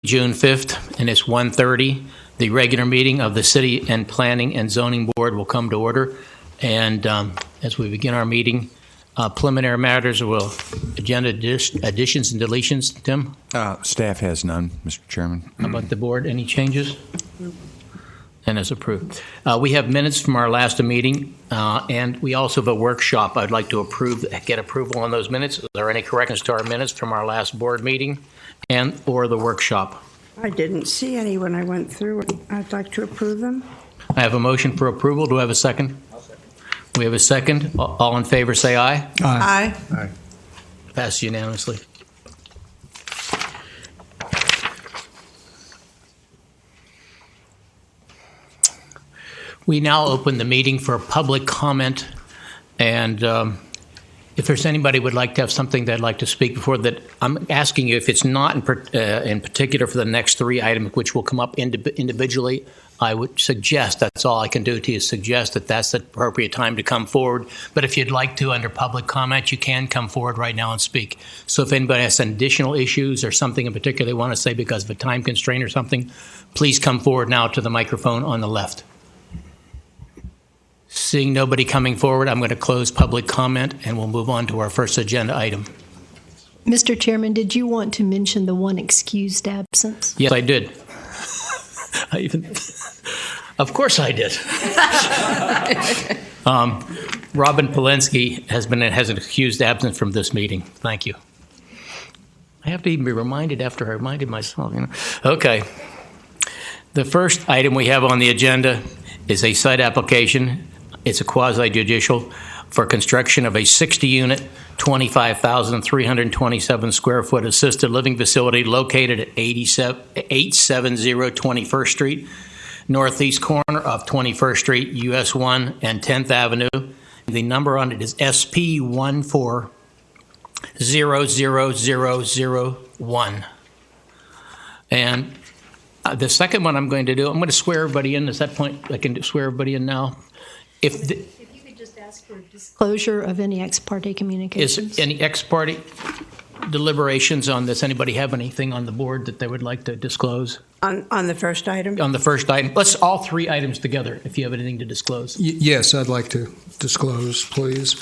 June 5th, and it's 1:30. The regular meeting of the City and Planning and Zoning Board will come to order. And as we begin our meeting, preliminary matters will agenda additions and deletions. Tim? Staff has none, Mr. Chairman. How about the board? Any changes? And it's approved. We have minutes from our last meeting, and we also have a workshop. I'd like to get approval on those minutes. Is there any corrections to our minutes from our last board meeting and or the workshop? I didn't see any when I went through it. I'd like to approve them. I have a motion for approval. Do I have a second? I'll second. We have a second. All in favor say aye. Aye. Aye. Passed unanimously. We now open the meeting for public comment, and if there's anybody who would like to have something they'd like to speak before that, I'm asking you if it's not in particular for the next three items, which will come up individually, I would suggest, that's all I can do to you, suggest that that's the appropriate time to come forward. But if you'd like to, under public comment, you can come forward right now and speak. So if anybody has some additional issues or something in particular they want to say because of a time constraint or something, please come forward now to the microphone on the left. Seeing nobody coming forward, I'm going to close public comment and we'll move on to our first agenda item. Mr. Chairman, did you want to mention the one excused absence? Yes, I did. Of course I did. Robin Polinsky has an excused absence from this meeting. Thank you. I have to even be reminded after I reminded myself. Okay. The first item we have on the agenda is a site application. It's a quasi-judicial for construction of a 60-unit, 25,327 square foot assisted living facility located at 870 21st Street, northeast corner of 21st Street, US 1 and 10th Avenue. The number on it is SP1400001. And the second one I'm going to do, I'm going to swear everybody in. At that point, I can swear everybody in now. If you could just ask for disclosure of any ex parte communications. Is any ex parte deliberations on this? Anybody have anything on the board that they would like to disclose? On the first item? On the first item. Let's all three items together, if you have anything to disclose. Yes, I'd like to disclose, please.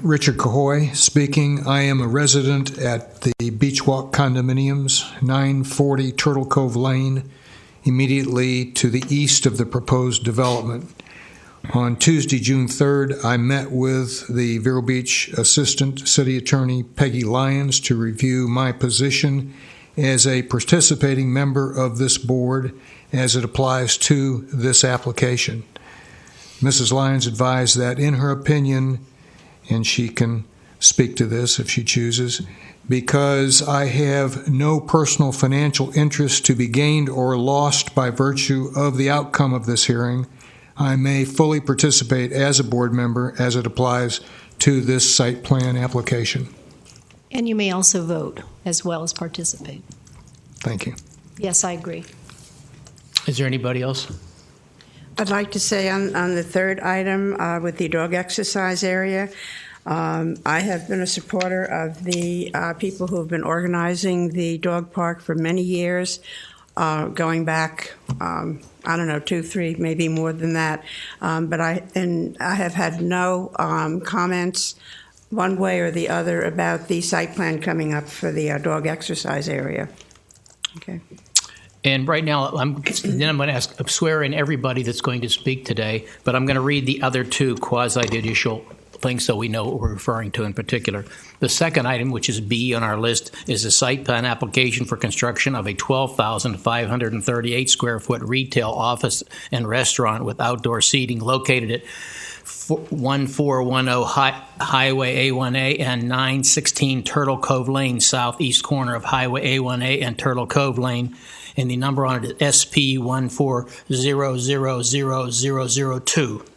Richard Cahoy speaking. I am a resident at the Beachwalk Condominiums, 940 Turtle Cove Lane, immediately to the east of the proposed development. On Tuesday, June 3rd, I met with the Vero Beach Assistant City Attorney Peggy Lyons to review my position as a participating member of this board as it applies to this application. Mrs. Lyons advised that, in her opinion, and she can speak to this if she chooses, because I have no personal financial interest to be gained or lost by virtue of the outcome of this hearing, I may fully participate as a board member as it applies to this site plan application. And you may also vote as well as participate. Thank you. Yes, I agree. Is there anybody else? I'd like to say on the third item with the dog exercise area, I have been a supporter of the people who have been organizing the dog park for many years, going back, I don't know, 2, 3, maybe more than that. But I have had no comments one way or the other about the site plan coming up for the dog exercise area. Okay. And right now, I'm going to swear in everybody that's going to speak today, but I'm going to read the other two quasi-judicial things so we know what we're referring to in particular. The second item, which is B on our list, is a site plan application for construction of a 12,538 square foot retail office and restaurant with outdoor seating located at 1410 Highway A1A and 916 Turtle Cove Lane, southeast corner of Highway A1A and Turtle Cove Lane. And the number on it is SP1400002.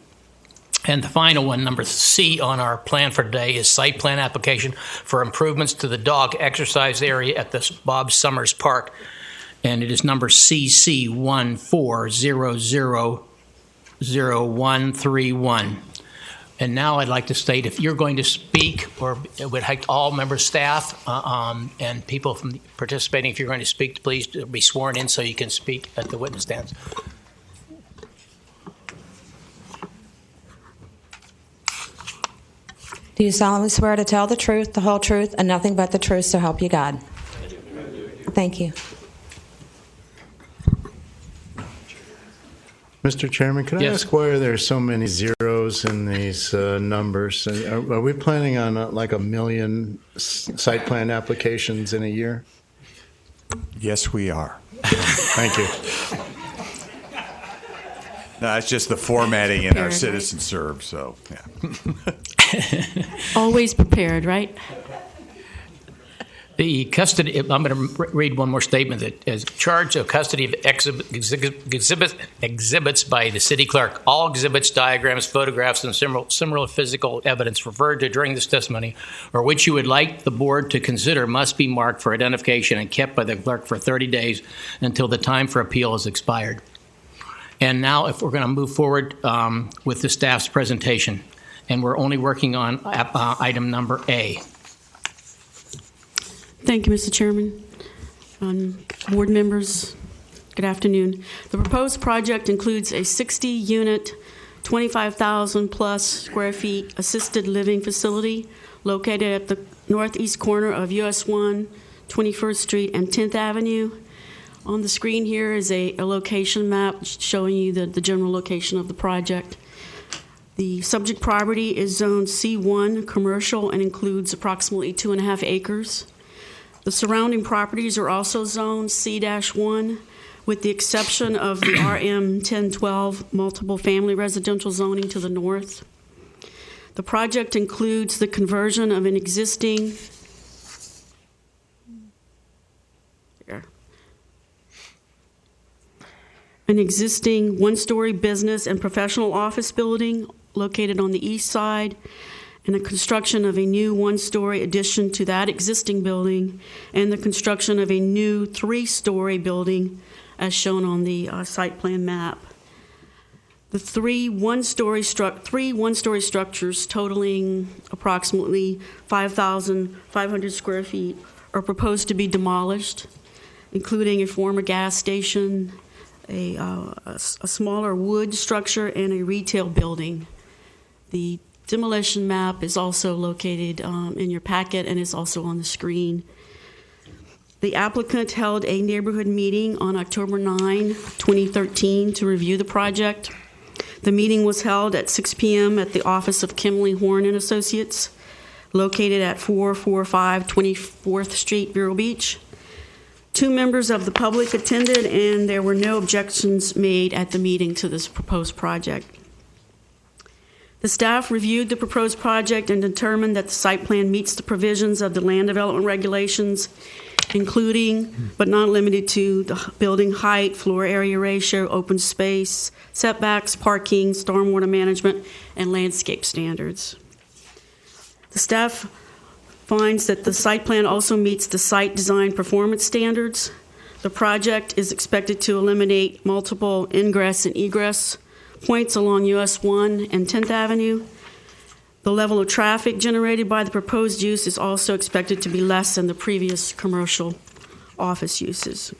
And the final one, number C on our plan for today, is site plan application for improvements to the dog exercise area at the Bob Summers Park. And it is number CC140000131. And now I'd like to state, if you're going to speak, or it would like all member staff and people from participating, if you're going to speak, please be sworn in so you can speak at the witness stands. Do you solemnly swear to tell the truth, the whole truth, and nothing but the truth, so help you God? Thank you. Mr. Chairman, could I Yes. ask why are there so many zeros in these numbers? Are we planning on like 1 million site plan applications in a year? Yes, we are. Thank you. No, it's just the formatting in our citizen serve, so, yeah. Always prepared, right? The custody, I'm going to read one more statement that is charge of custody of exhibits by the city clerk. All exhibits, diagrams, photographs, and similar physical evidence referred to during this testimony, or which you would like the board to consider, must be marked for identification and kept by the clerk for 30 days until the time for appeal is expired. And now, if we're going to move forward with the staff's presentation, and we're only working on item number A. Thank you, Mr. Chairman. Board members, good afternoon. The proposed project includes a 60-unit, 25,000 plus square feet assisted living facility located at the northeast corner of US 1, 21st Street, and 10th Avenue. On the screen here is a location map showing you the general location of the project. The subject property is zoned C1 commercial and includes approximately 2.5 acres. The surrounding properties are also zoned C-1, with the exception of the RM 1012 multiple family residential zoning to the north. The project includes the conversion of an existing one-story business and professional office building located on the east side, and the construction of a new one-story addition to that existing building, and the construction of a new 3-story building as shown on the site plan map. The three one-story structures totaling approximately 5,500 square feet are proposed to be demolished, including a former gas station, a smaller wood structure, and a retail building. The demolition map is also located in your packet and is also on the screen. The applicant held a neighborhood meeting on October 9, 2013 to review the project. The meeting was held at 6 p.m. at the office of Kimley Horn and Associates, located at 445 24th Street, Vero Beach. 2 members of the public attended, and there were no objections made at the meeting to this proposed project. The staff reviewed the proposed project and determined that the site plan meets the provisions of the land development regulations, including but not limited to the building height, floor area ratio, open space, setbacks, parking, stormwater management, and landscape standards. The staff finds that the site plan also meets the site design performance standards. The project is expected to eliminate multiple ingress and egress points along US 1 and 10th Avenue. The level of traffic generated by the proposed use is also expected to be less than the previous commercial office uses.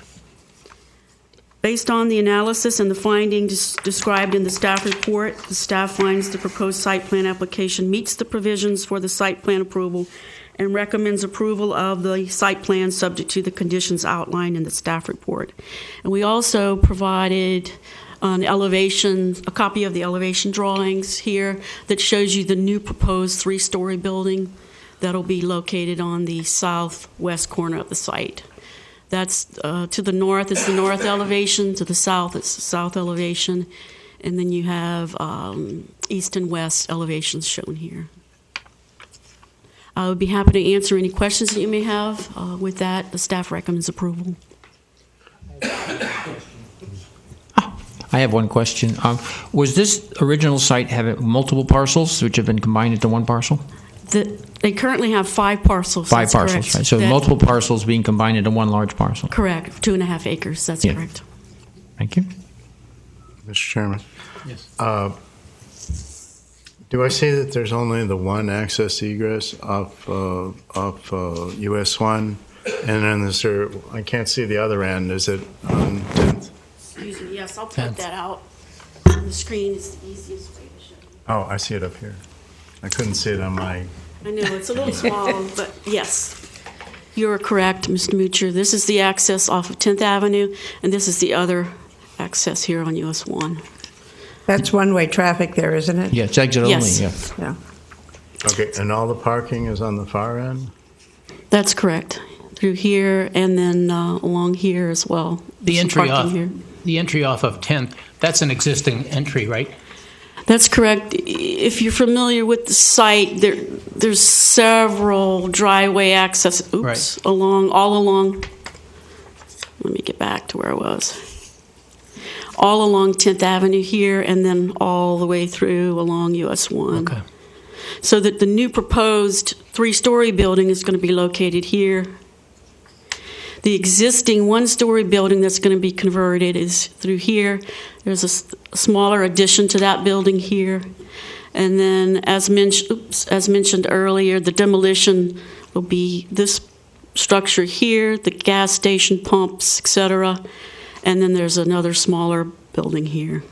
Based on the analysis and the findings described in the staff report, the staff finds the proposed site plan application meets the provisions for the site plan approval and recommends approval of the site plan subject to the conditions outlined in the staff report. And we also provided a copy of the elevation drawings here that shows you the new proposed 3-story building that'll be located on the southwest corner of the site. That's to the north is the north elevation, to the south is the south elevation, and then you have east and west elevations shown here. I would be happy to answer any questions that you may have. With that, the staff recommends approval. I have one question. Was this original site having multiple parcels which have been combined into one parcel? They currently have 5 parcels. 5 parcels, correct. right? So multiple parcels being combined into one large parcel. Correct. 2.5 acres. That's correct. Thank you. Mr. Chairman. Yes. Do I see that there's only the one access egress off US 1? And then is there, I can't see the other end. Is it on 10th? Excuse me, yes, I'll point that out. On the screen is the easiest way to show you. Oh, I see it up here. I couldn't see it on my. I know, it's a little small, but yes. You're correct, Mr. Mucher. This is the access off of 10th Avenue, and this is the other access here on US 1. That's one-way traffic there, isn't it? Yeah, it's exit Yes. only, yeah. Yeah. Okay, and all the parking is on the far end? That's correct. Through here and then along here as well. The Some entry parking off, here. the entry off of 10th, that's an existing entry, right? That's correct. If you're familiar with the site, there's several driveway access, Right. all along. Let me get back to where I was. All along 10th Avenue here, and then all the way through along US 1. Okay. So that the new proposed 3-story building is going to be located here. The existing 1-story building that's going to be converted is through here. There's a smaller addition to that building here. And then, as mentioned earlier, the demolition will be this structure here, the gas station pumps, etc. And then there's another smaller building here.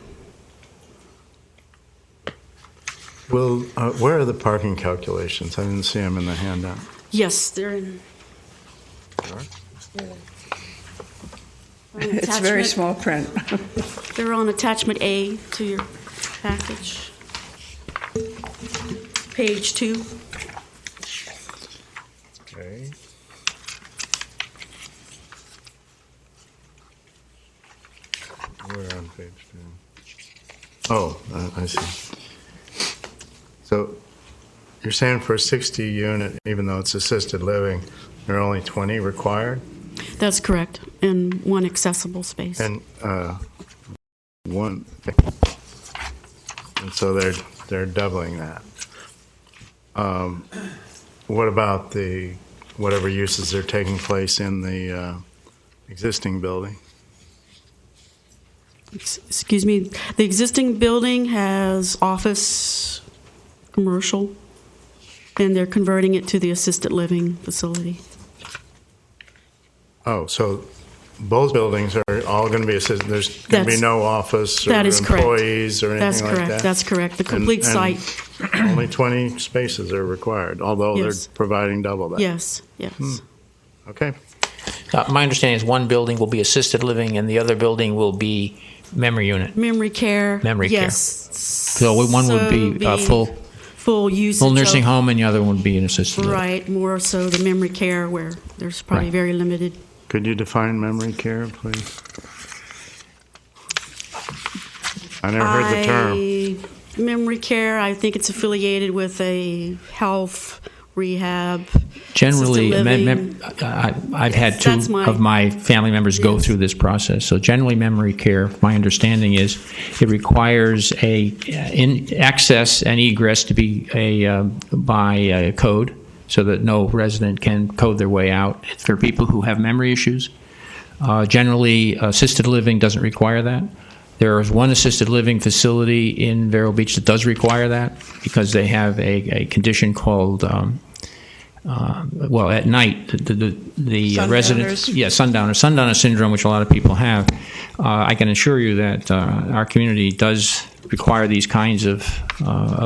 Well, where are the parking calculations? I didn't see them in the handout. Yes, they're in. It's very small print. They're on attachment A to your package. Page 2. Okay. Where on page 2? Oh, I see. So you're saying for a 60 unit, even though it's assisted living, there are only 20 required? That's correct, and one accessible space. And one, and so they're doubling that. What about the whatever uses are taking place in the existing building? Excuse me, the existing building has office, commercial, and they're converting it to the assisted living facility. Oh, so both buildings are all going to be assisted. There's going to be no office or That is correct. employees or anything That's like correct. that? That's correct. The complete And site. Only 20 spaces are required, although Yes. they're providing double that. Yes, yes. Okay. My understanding is one building will be assisted living and the other building will be memory unit. Memory care. Memory care. Yes. So one would be full usage. full nursing of, home and the other one would be an assisted living. Right, more so the memory care where there's probably Right. very limited. Could you define memory care, please? I never heard the term. Memory care, I think it's affiliated with a health, rehab, Generally, assisted living. I've had two That's my- of my family members go Yes. through this process. So generally, memory care, my understanding is, it requires access and egress to be by code, so that no resident can code their way out. For people who have memory issues, generally, assisted living doesn't require that. There is one assisted living facility in Vero Beach that does require that because they have a condition called, at night, the residents, sundowner syndrome, which a lot of people have. I can assure you that our community does require these kinds of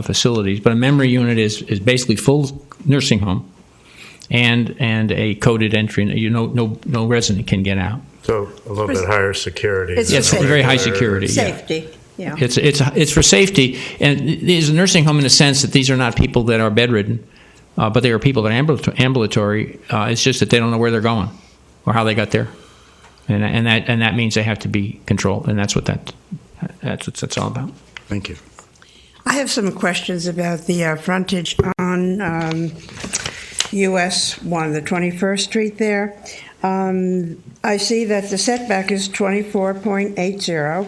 facilities. But a memory unit is basically full nursing home and a coded entry. No resident can get out. So a little bit higher security. It's Yes, safe. very high security. Yeah. Safety, yeah. It's for safety, and it's a nursing home in the sense that these are not people that are bedridden, but they are people that are ambulatory. It's just that they don't know where they're going or how they got there, and that means they have to be controlled, and that's what that's all about. Thank you. I have some questions about the frontage on US 1, the 21st Street there. I see that the setback is 24.80,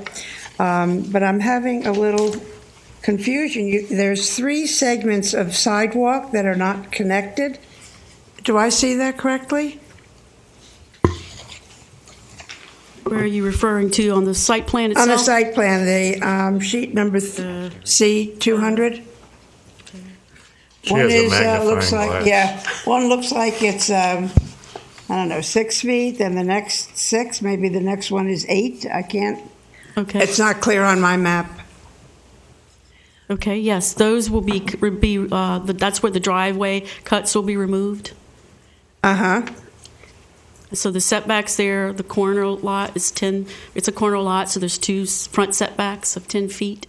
but I'm having a little confusion. There's 3 segments of sidewalk that are not connected. Do I see that correctly? Where are you referring to on the site plan itself? On the site plan, the sheet number C200? She One has a is, looks magnifying like, glass. yeah, one looks like it's, I don't know, 6 feet, and the next 6, maybe the next one is 8. I can't, Okay. it's not clear on my map. Okay, yes, those will be, that's where the driveway cuts will be removed. Uh-huh. So the setbacks there, the corner lot is 10, it's a corner lot, so there's 2 front setbacks of 10 feet.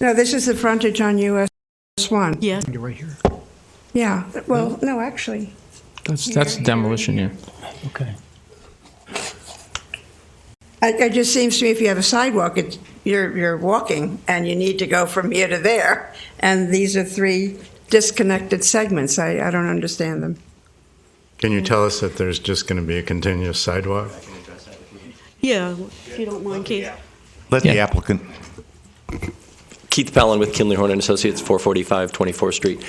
No, this is the frontage on US 1. Yes, You're right here. Yeah, well, no, actually. That's demolition, yeah. Okay. It just seems to me if you have a sidewalk, you're walking, and you need to go from here to there, and these are 3 disconnected segments. I don't understand them. Can you tell us that there's just going to be a continuous sidewalk? yeah, if you don't mind, Keith. Let the applicant. Keith Pellin with Kinley Horn & Associates, 445 24th Street.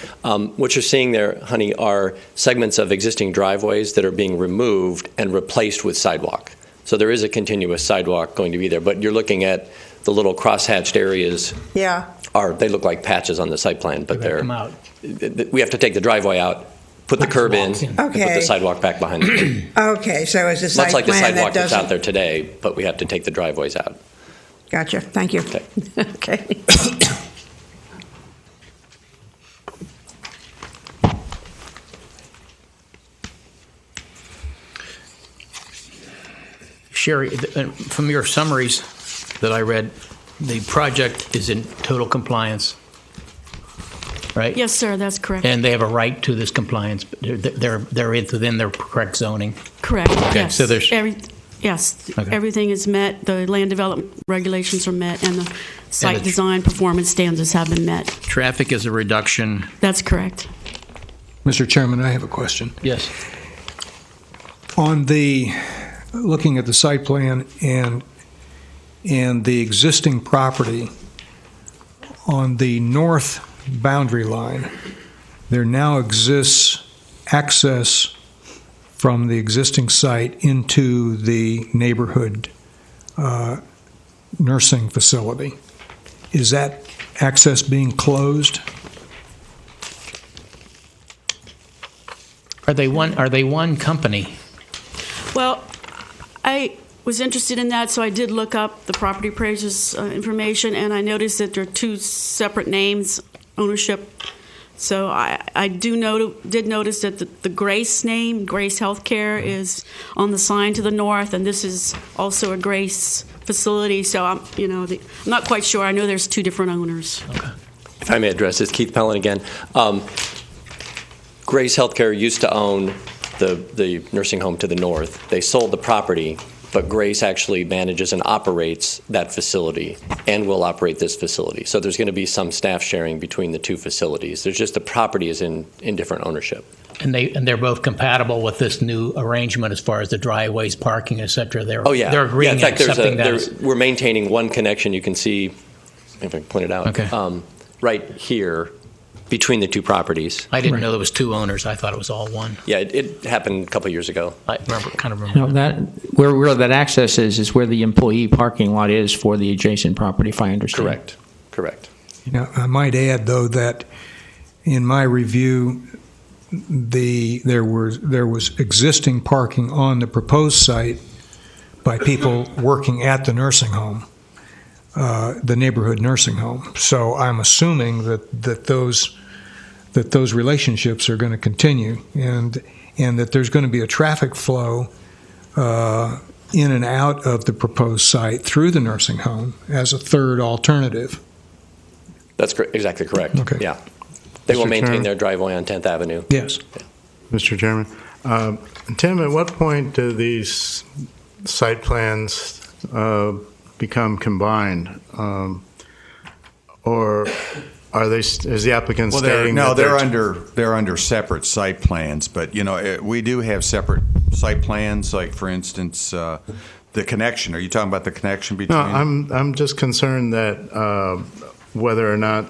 What you're seeing there, honey, are segments of existing driveways that are being removed and replaced with sidewalk. So there is a continuous sidewalk going to be there, but you're looking at the little cross-hatched areas. Yeah. They look like patches on the site plan, but Come out. we have to take the driveway out, put the curb in, and put Okay. the sidewalk back behind it. Okay, so it's a site Much like the plan sidewalk that that's out doesn't... there today, but we have to take the driveways out. Gotcha, thank you. Okay. Okay. Sherry, from your summaries that I read, the project is in total compliance, right? Yes, sir, that's correct. And they have a right to this compliance. But they're within their correct zoning. Correct, Okay, yes. so there's- Yes, Okay. everything is met, the land development regulations are met, and the site the- design performance standards have been met. Traffic is a reduction. That's correct. Mr. Chairman, I have a question. Yes. On the, looking at the site plan and the existing property on the north boundary line, there now exists access from the existing site into the neighborhood nursing facility. Is that access being closed? Are they one company? Well, I was interested in that, so I did look up the property appraiser's information, and I noticed that there are 2 separate names, ownership. So I did notice that the Grace name, Grace Healthcare, is on the sign to the north, and this is also a Grace facility. So I'm not quite sure. I know there's 2 different owners. Okay. If I may address this, Keith Pellin again. Grace Healthcare used to own the nursing home to the north. They sold the property, but Grace actually manages and operates that facility and will operate this facility. So there's going to be some staff sharing between the 2 facilities. There's just the property is in different ownership. And they're both compatible with this new arrangement as far as the driveways, parking, et cetera. They're Yeah, agreeing in fact, and accepting that. we're maintaining one connection. You can see, if I can point it out, Okay. right here between the 2 properties. I didn't know there was 2 owners. I thought it was all one. Yeah, it happened a couple years ago. I remember. No, that where that access is where the employee parking lot is for the adjacent property, if I understand. Correct. I might add, though, that in my review, there was existing parking on the proposed site by people working at the nursing home, the neighborhood nursing home. So I'm assuming that those relationships are going to continue, and that there's going to be a traffic flow in and out of the proposed site through the nursing home as a third alternative. That's exactly correct. Okay. Yeah. They will Mr. maintain Chairman? their driveway on 10th Avenue. Yes. Mr. Chairman, Tim, at what point do these site plans become combined? Or are they, is the applicant Well, stating that they're under separate site plans, but we do have separate site plans. Like for instance, the connection. Are you talking about the connection between? No, I'm just concerned that whether or not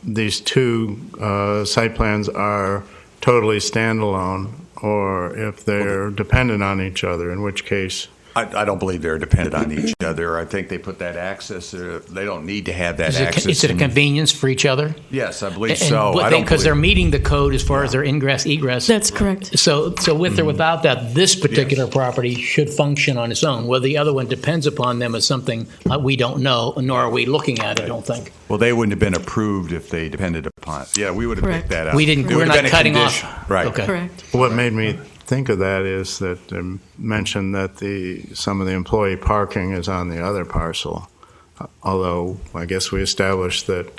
these 2 site plans are totally standalone, or if they're dependent on each other. In which case, I don't believe they're dependent on each other. I think they put that access there. They don't need to have that access. Is it a convenience for each other? Yes, I believe so. Because they're meeting the code as far as their ingress, egress. That's correct. So with or without that, this particular property should function on its own. Whether the other one depends upon them is something we don't know, nor are we looking at it, I don't think. Well, they wouldn't have been approved if they depended upon it. Yeah, we would have Correct. picked that up. We're not cutting off. Right. Okay. Correct. What made me think of that is that mentioned that some of the employee parking is on the other parcel. Although I guess we established that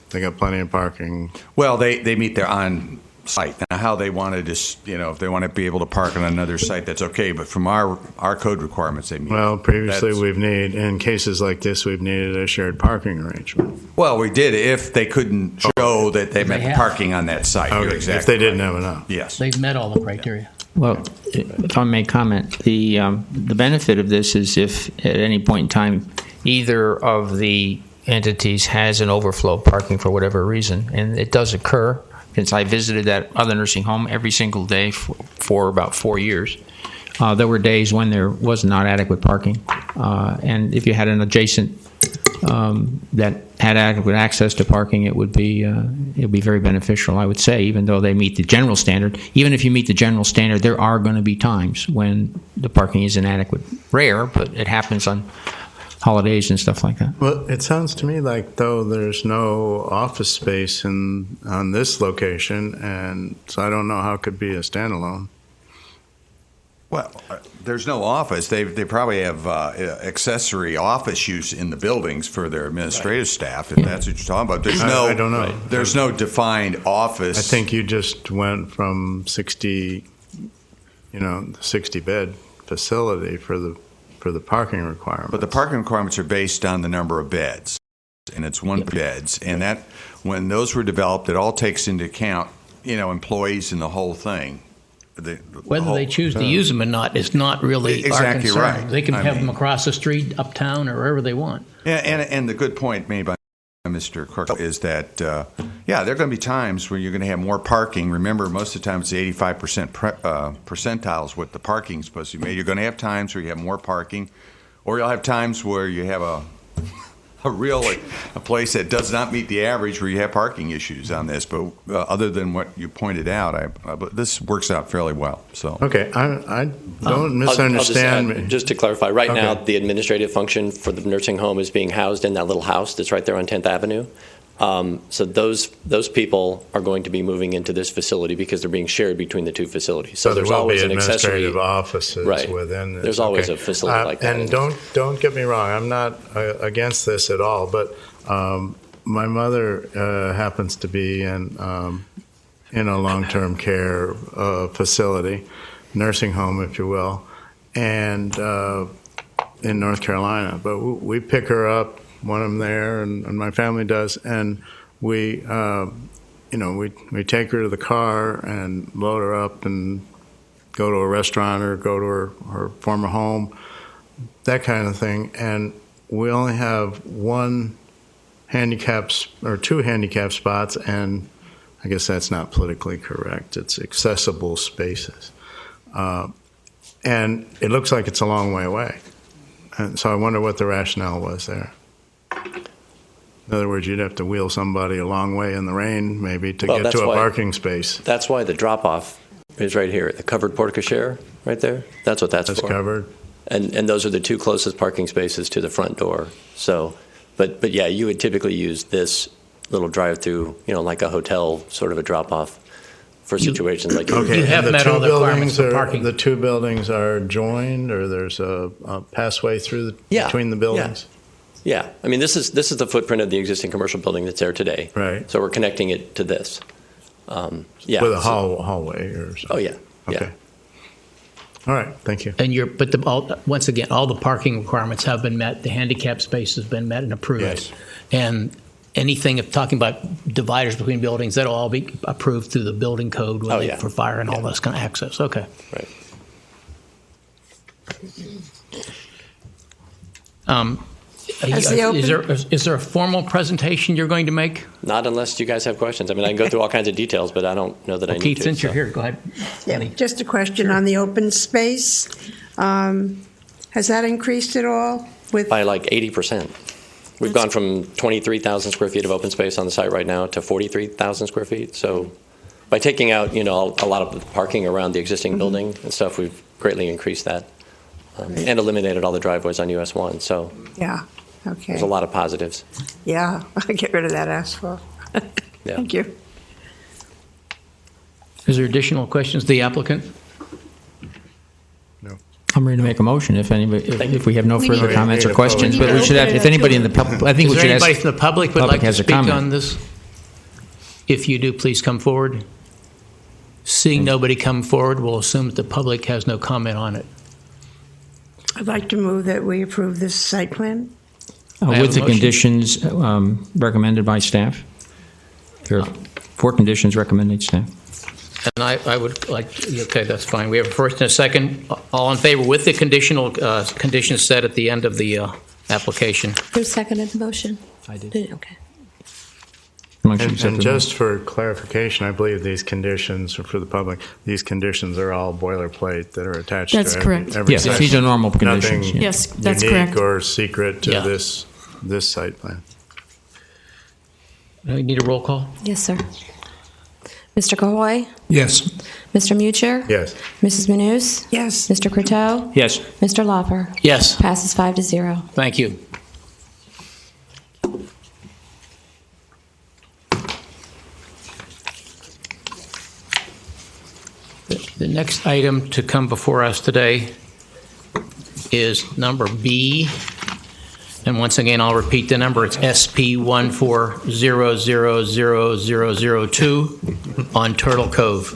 they got plenty of parking. Well, they meet their on site. Now, how they want to just, if they want to be able to park on another site, that's okay. But from our code requirements, they meet. Well, previously in cases like this, we've needed a shared parking arrangement. Well, we did if they couldn't show that they met parking on that site. Okay, You're exactly if they didn't right. have enough. Yes. They've met all the criteria. Well, if I may comment, the benefit of this is if at any point in time either of the entities has an overflow parking for whatever reason, and it does occur, since I visited that other nursing home every single day for about 4 years, there were days when there was not adequate parking. And if you had an adjacent that had adequate access to parking, it would be very beneficial, I would say, even though they meet the general standard. Even if you meet the general standard, there are going to be times when the parking is inadequate. Rare, but it happens on holidays and stuff like that. Well, it sounds to me like, though, there's no office space on this location, and so I don't know how it could be a standalone. Well, there's no office. They probably have accessory office use in the buildings for their administrative staff, if that's what you're talking about. There's I don't know. There's no defined office. I think you just went from 60 bed facility for the parking requirements. But the parking requirements are based on the number of beds, and it's one beds. And that when those were developed, it all takes into account, employees and the whole thing. Whether they choose to use them or not is not really our concern. Right. They can have them across the street, uptown, or wherever they want. Yeah, and the good point made by Mr. Clark is that, there are going to be times where you're going to have more parking. Remember, most of the time it's the 85% percentiles what the parking is supposed to be made. You're going to have times where you have more parking, or you'll have times where you have a place that does not meet the average where you have parking issues on this. But other than what you pointed out, this works out fairly well. So okay, I don't misunderstand. I'll just, just to clarify, right now Okay. the administrative function for the nursing home is being housed in that little house that's right there on 10th Avenue. So those people are going to be moving into this facility because they're being shared between the two facilities. So there there's will always be an accessory administrative offices right. within this. There's always Okay. a facility like that. And don't get me wrong, I'm not against this at all, but my mother happens to be in a long-term care facility, nursing home, if you will, and in North Carolina. But we pick her up, one of them there, and my family does, and we take her to the car and load her up and go to a restaurant or go to her former home, that kind of thing. And we only have two handicap spots, and I guess that's not politically correct. It's accessible spaces. And it looks like it's a long way away. And so I wonder what the rationale was there. In other words, you'd have to wheel somebody a long way in the rain, maybe, to get to a parking space. That's why the drop-off is right here, the covered porte-cochere right there. That's what that's for. That's covered. And those are the two closest parking spaces to the front door. So, but yeah, you would typically use this little drive-through, like a hotel sort of a drop-off for situations like yours. Okay, You have and met all the requirements for parking. The two buildings are joined, or there's a passway between the buildings? Yeah, I mean, this is the footprint of the existing commercial building that's there today. Right. So we're connecting it to this. Yeah. With a hallway or something? Oh, yeah. Okay. All right, thank you. And once again, all the parking requirements have been met. The handicap space has been met and approved. Yes. And anything of talking about dividers between buildings, that'll all be approved through the building code for fire and all this kind of access. Okay. Right. Is there a formal presentation you're going to make? Not unless you guys have questions. I mean, I can go through all kinds of details, but I don't know that I need Keith, to. since you're here, go ahead. Yeah, just a question on the open space. Have Has that increased at all? By like 80%. We've gone from 23,000 square feet of open space on the site right now to 43,000 square feet. So by taking out, a lot of the parking around the existing building and stuff, we've greatly increased that and eliminated all the driveways on US 1. So Yeah, okay. there's a lot of positives. Yeah, get rid of that asphalt. Yeah. Thank you. Is there additional questions to the applicant? I'm ready to make a motion if we have no We further need- comments or we need a questions. public- But we should have, if anybody in the public, I think Is we there should anybody ask. from the public would public like to has a speak comment. on this? If you do, please come forward. Seeing nobody come forward, we'll assume that the public has no comment on it. I'd like to move that we approve this site plan. I have With a the motion. conditions recommended by staff? There are 4 conditions recommended staff. And I would like, okay, that's fine. We have a first and a second. All in favor with the conditional conditions set at the end of the application. Who seconded the motion? I did. Okay. Motion And accepted. just for clarification, I believe these conditions, for the public, these conditions are all boilerplate that are attached That's to correct. every Yes, site. these are normal conditions. Nothing Yes, that's unique correct. or secret to Yeah. this site plan. We need a roll call? Yes, sir. Mr. Cahoy, Yes. Mr. Mucher, Yes. Mrs. Manous, Yes. Mr. Croteau, Yes. Mr. Laufer. Yes, Passes 5-0. thank you. The next item to come before us today is number B. And once again, I'll repeat the number. It's SP 1400002 on Turtle Cove.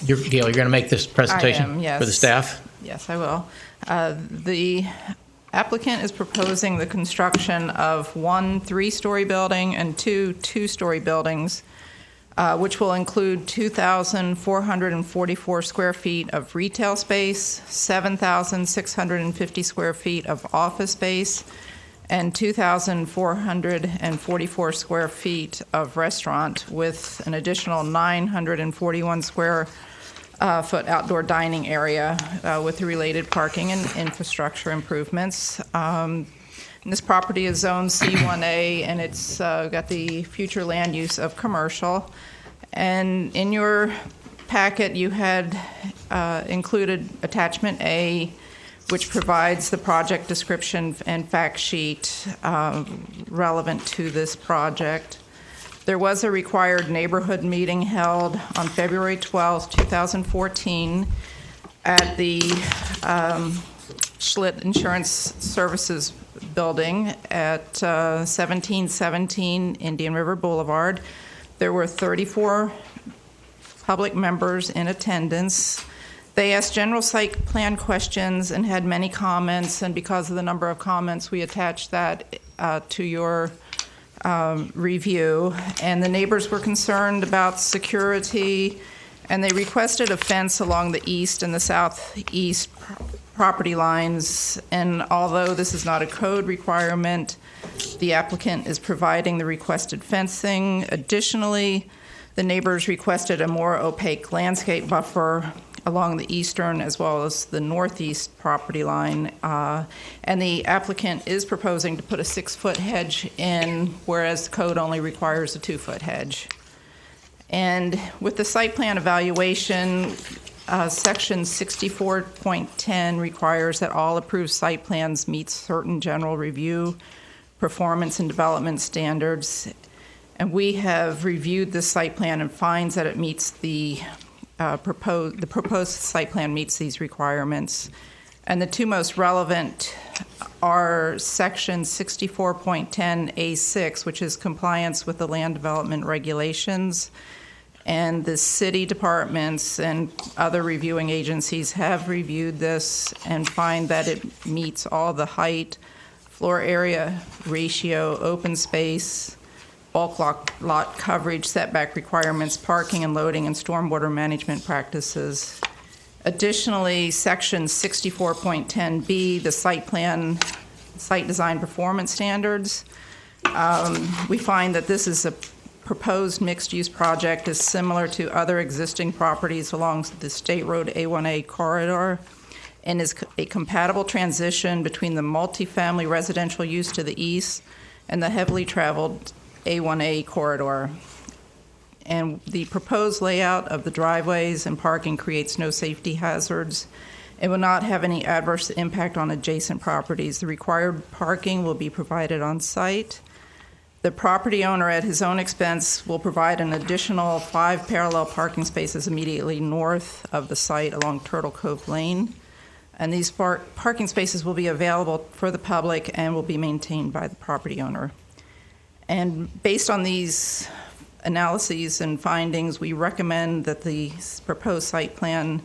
Gail, you're going to make this presentation I am, yes. for the staff? Yes, I will. The applicant is proposing the construction of 1 3-story building and 2 2-story buildings, which will include 2,444 square feet of retail space, 7,650 square feet of office space, and 2,444 square feet of restaurant, with an additional 941 square foot outdoor dining area with the related parking and infrastructure improvements. And this property is zoned C1A, and it's got the future land use of commercial. And in your packet, you had included attachment A, which provides the project description and fact sheet relevant to this project. There was a required neighborhood meeting held on February 12, 2014 at the Schlitt Insurance Services building at 1717 Indian River Boulevard. There were 34 public members in attendance. They asked general site plan questions and had many comments, and because of the number of comments, we attached that to your review. And the neighbors were concerned about security, and they requested a fence along the east and the southeast property lines. And although this is not a code requirement, the applicant is providing the requested fencing. Additionally, the neighbors requested a more opaque landscape buffer along the eastern as well as the northeast property line. And the applicant is proposing to put a 6-foot hedge in, whereas the code only requires a 2-foot hedge. And with the site plan evaluation, Section 64.10 requires that all approved site plans meet certain general review, performance, and development standards. And we have reviewed this site plan and finds that it meets the proposed site plan meets these requirements. And the two most relevant are Section 64.10A6, which is compliance with the land development regulations. And the city departments and other reviewing agencies have reviewed this and find that it meets all the height, floor area ratio, open space, bulk lot coverage, setback requirements, parking and loading, and stormwater management practices. Additionally, Section 64.10B, the site design performance standards, we find that this is a proposed mixed-use project is similar to other existing properties along the State Road A1A corridor, and is a compatible transition between the multifamily residential use to the east and the heavily traveled A1A corridor. And the proposed layout of the driveways and parking creates no safety hazards. It will not have any adverse impact on adjacent properties. The required parking will be provided on site. The property owner, at his own expense, will provide an additional 5 parallel parking spaces immediately north of the site along Turtle Cove Lane. And these parking spaces will be available for the public and will be maintained by the property owner. And based on these analyses and findings, we recommend that the proposed site plan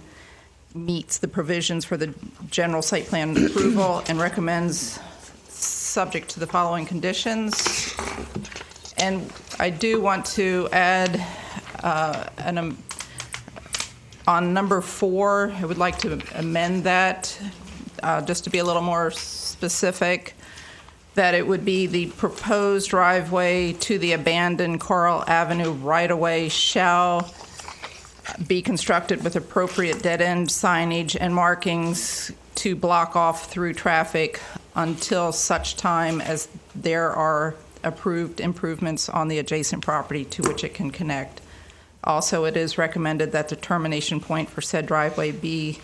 meets the provisions for the general site plan approval and recommends subject to the following conditions. And I do want to add on number 4, I would like to amend that just to be a little more specific, that it would be the proposed driveway to the abandoned Coral Avenue right-of-way shall be constructed with appropriate dead-end signage and markings to block off through traffic until such time as there are approved improvements on the adjacent property to which it can connect. Also, it is recommended that the termination point for said driveway be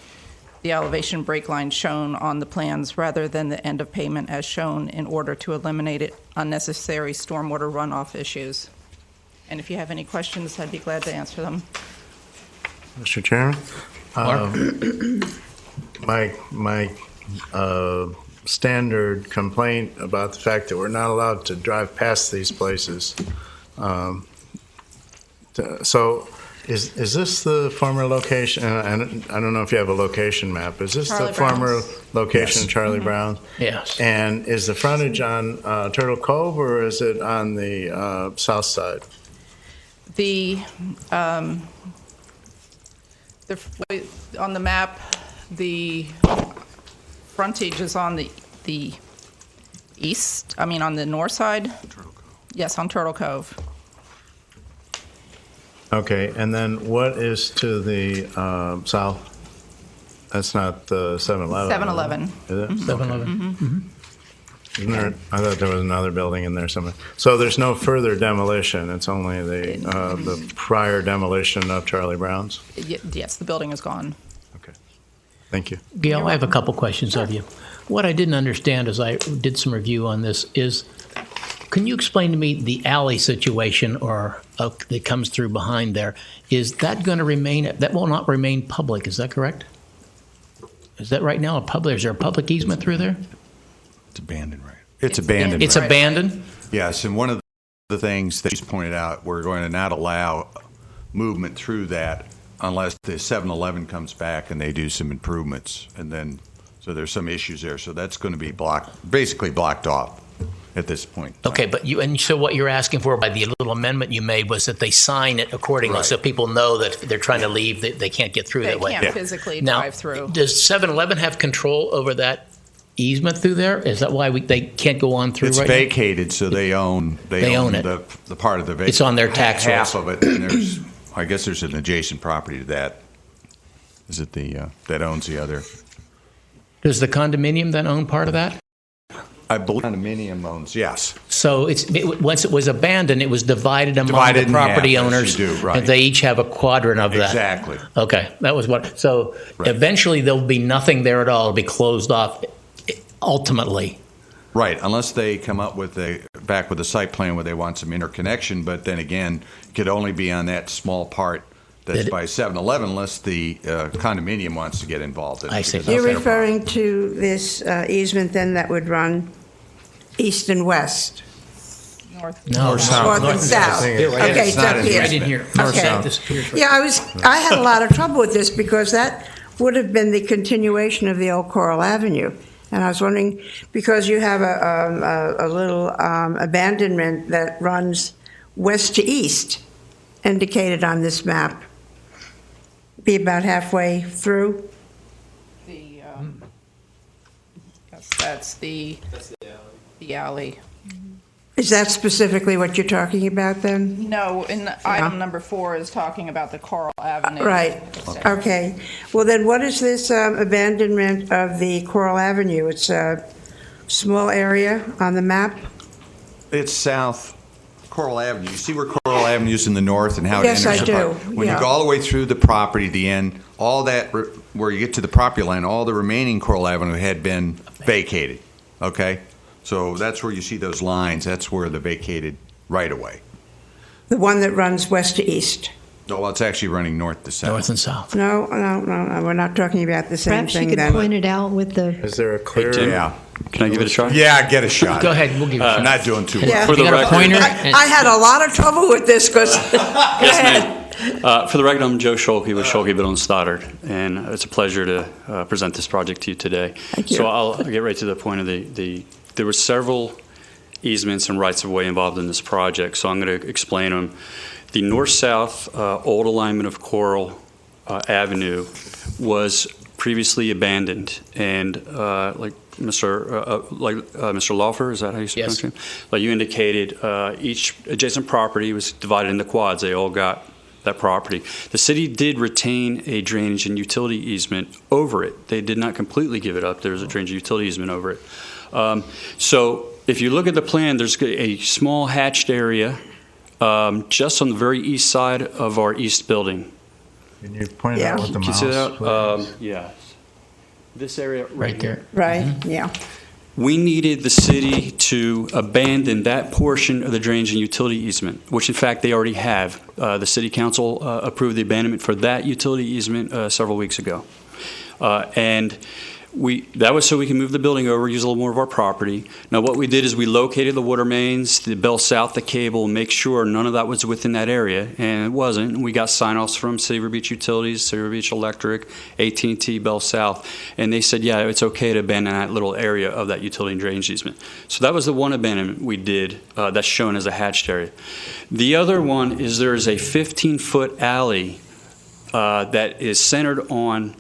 the elevation break line shown on the plans rather than the end of pavement as shown, in order to eliminate unnecessary stormwater runoff issues. And if you have any questions, I'd be glad to answer them. Mr. Chairman, my standard complaint about the fact that we're not allowed to drive past these places. So is this the former location? And I don't know if you have a location map. Is this Charlie the former Brown's. location, Yes. Charlie Brown's? Yes. And is the frontage on Turtle Cove, or is it on the south side? On the map, the frontage is on the east, on the north side? Yes, on Turtle Cove. Okay, and then what is to the south? That's not the 7-Eleven. 7-Eleven. Is it? 7-Eleven. Isn't there, I thought there was another building in there somewhere. So there's no further demolition. It's only the prior demolition of Charlie Brown's? Yes, the building is gone. Okay. Thank you. Gail, I have a couple questions of you. What I didn't understand as I did some review on this is, can you explain to me the alley situation that comes through behind there? Is that going to remain, that will not remain public, is that correct? Is that right now is there a public easement through there? It's abandoned, right? It's abandoned. It's right. abandoned? Yes, and one of the things that he's pointed out, we're going to not allow movement through that unless the 7-Eleven comes back and they do some improvements, and then so there's some issues there. So that's going to be basically blocked off at this point. Okay, but so what you're asking for by the little amendment you made was that they sign it accordingly, Right. so people know that if they're trying to leave, they can't get through that way. They can't physically Now, drive through. does 7-Eleven have control over that easement through there? Is that why they can't go on through It's right now? vacated, so they own own it. the part of the vacation. It's on their tax half rolls. of it, and I guess there's an adjacent property to that. Is it that owns the other? Does the condominium then own part of that? I believe condominium owns, yes. So once it was abandoned, it was divided among Divided the in half, property as owners, you do, right. and they each have a quadrant of that. Exactly. Okay, that was what. So Right. eventually there'll be nothing there at all. It'll be closed off. Ultimately, Right, unless they come up with back with a site plan where they want some interconnection, but then again, it could only be on that small part that's by 7-Eleven unless the condominium wants to get involved in it. I see. because You're that's their referring to this easement then that would run east and west? North. no, North and south. think Okay, it's it's not up in here. right in here. Okay. Disappears right- Yeah, I had a lot of trouble with this because that would have been the continuation of the old Coral Avenue. And I was wondering, because you have a little abandonment that runs west to east, indicated on this map, be about halfway through. Yes, that's the alley. Is that specifically what you're talking about then? No, in item number 4 is talking about the Coral Avenue. Right, okay. Well, then what is this abandonment of the Coral Avenue? It's a small area on the map? It's south Coral Avenue. You see where Coral Avenue is in the north and how it Yes, enters I the do. property? When Yeah. you go all the way through the property to the end, all that, where you get to the property line, all the remaining Coral Avenue had been vacated, okay? So that's where you see those lines. That's where the vacated right-of-way. The one that runs west to east? Oh, well, it's actually running north to south. North and south. No, we're not talking about the same Perhaps you thing could then. point it out with the. Is there a clear? Yeah. Can I give it a try? Yeah, get a shot. Go ahead, we'll give you a shot. Not doing too well. Yeah. For the You got a record, pointer? I had a lot of trouble with this because, go ahead. For the record, I'm Joe Scholke with Scholke Biddle and Stoddard, and it's a pleasure to present this project to you today. Thank you. So I'll get right to the point of there were several easements and rights of way involved in this project, so I'm going to explain them. The north-south old alignment of Coral Avenue was previously abandoned, and like Mr. Laufer, is that how you say Yes. his name? Like you indicated, each adjacent property was divided into quads. They all got that property. The city did retain a drainage and utility easement over it. They did not completely give it up. There was a drainage and utility easement over it. So if you look at the plan, there's a small hatched area just on the very east side of our east building. Can you point it Yeah. out with the Can you mouse? see that? please? Yes. This area Right there. Right, yeah. We needed the city to abandon that portion of the drainage and utility easement, which in fact they already have. The city council approved the abandonment for that utility easement several weeks ago. And that was so we can move the building over, use a little more of our property. Now what we did is we located the water mains, the Bell South, the cable, make sure none of that was within that area, and it wasn't. We got sign-offs from Silver Beach Utilities, Silver Beach Electric, AT&T, Bell South, and they said, yeah, it's okay to abandon that little area of that utility and drainage easement. So that was the one abandonment we did that's shown as a hatched area. The other one is there is a 15-foot alley that is centered on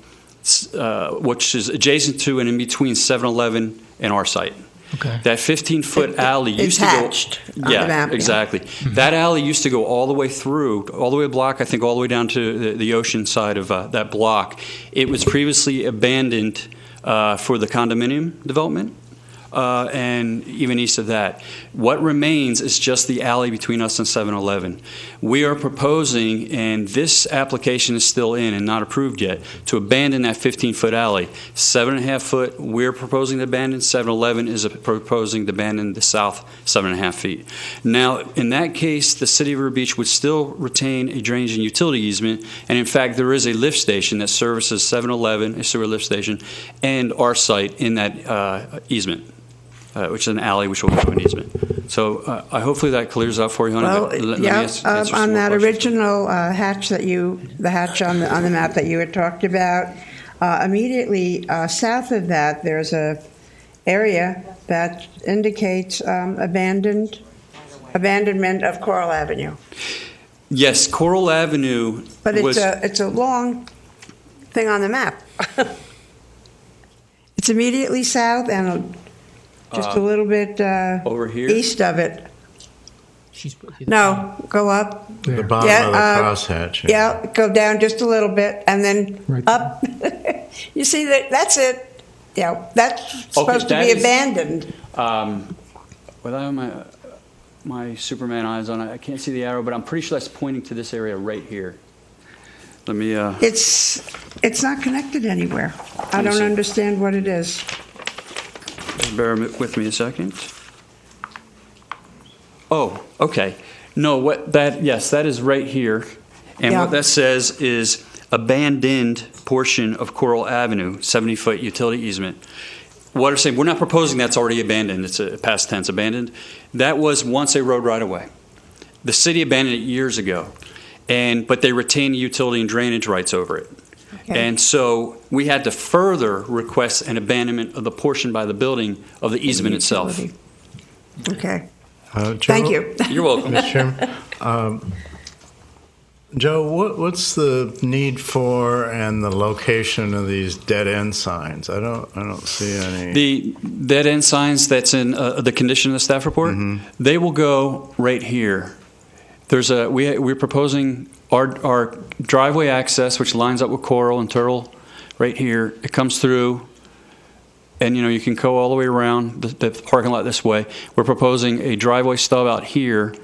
which is adjacent to and in between 7-Eleven and our site. Okay. That 15-foot alley It's used to go. hatched on the map, yeah. Exactly. That alley used to go all the way through, all the way a block, I think, all the way down to the ocean side of that block. It was previously abandoned for the condominium development. And even east of that. What remains is just the alley between us and 7-Eleven. We are proposing, and this application is still in and not approved yet, to abandon that 15-foot alley. 7.5 foot, we're proposing to abandon. 7-Eleven is proposing to abandon the south 7.5 feet. Now, in that case, the city of River Beach would still retain a drainage and utility easement, and in fact, there is a lift station that services 7-Eleven, a sewer lift station, and our site in that easement. Which is an alley, which will go to an easement. So hopefully that clears up for you, honey. Well, Let me yeah, answer some on more that questions. original hatch the hatch on the map that you had talked about, immediately south of that, there's a area that indicates abandonment of Coral Avenue. Yes, Coral Avenue But was... it's a long thing on the map. It's immediately south and just a little bit over here? east of it. No, go up. The bottom Yeah, of the crosshatch. Yeah, go down just a little bit and then Right. up. You see that? That's it. Yeah, that's supposed to that be is- abandoned. Without my Superman eyes on it, I can't see the arrow, but I'm pretty sure that's pointing to this area right here. Let me... It's not connected anywhere. I Let me don't see. understand what it is. Bear with me a second. Oh, okay. No, yes, that is right here. And Yeah. what that says is abandoned portion of Coral Avenue, 70-foot utility easement. What I'm saying, we're not proposing that's already abandoned. It's a past tense, abandoned. That was once a road right-of-way. The city abandoned it years ago, but they retained utility and drainage rights over it. Okay. And so we had to further request an abandonment of the portion by the building of the easement itself. Utility. Okay. Joe, Thank you. You're welcome. Mr. Chairman, Joe, what's the need for and the location of these dead end signs? I don't see any. The dead end signs that's in the condition of the staff report, they will go right here. There's we're proposing our driveway access, which lines up with Coral and Turtle, right here. It comes through, and you can go all the way around the parking lot this way. We're proposing a driveway stub out here,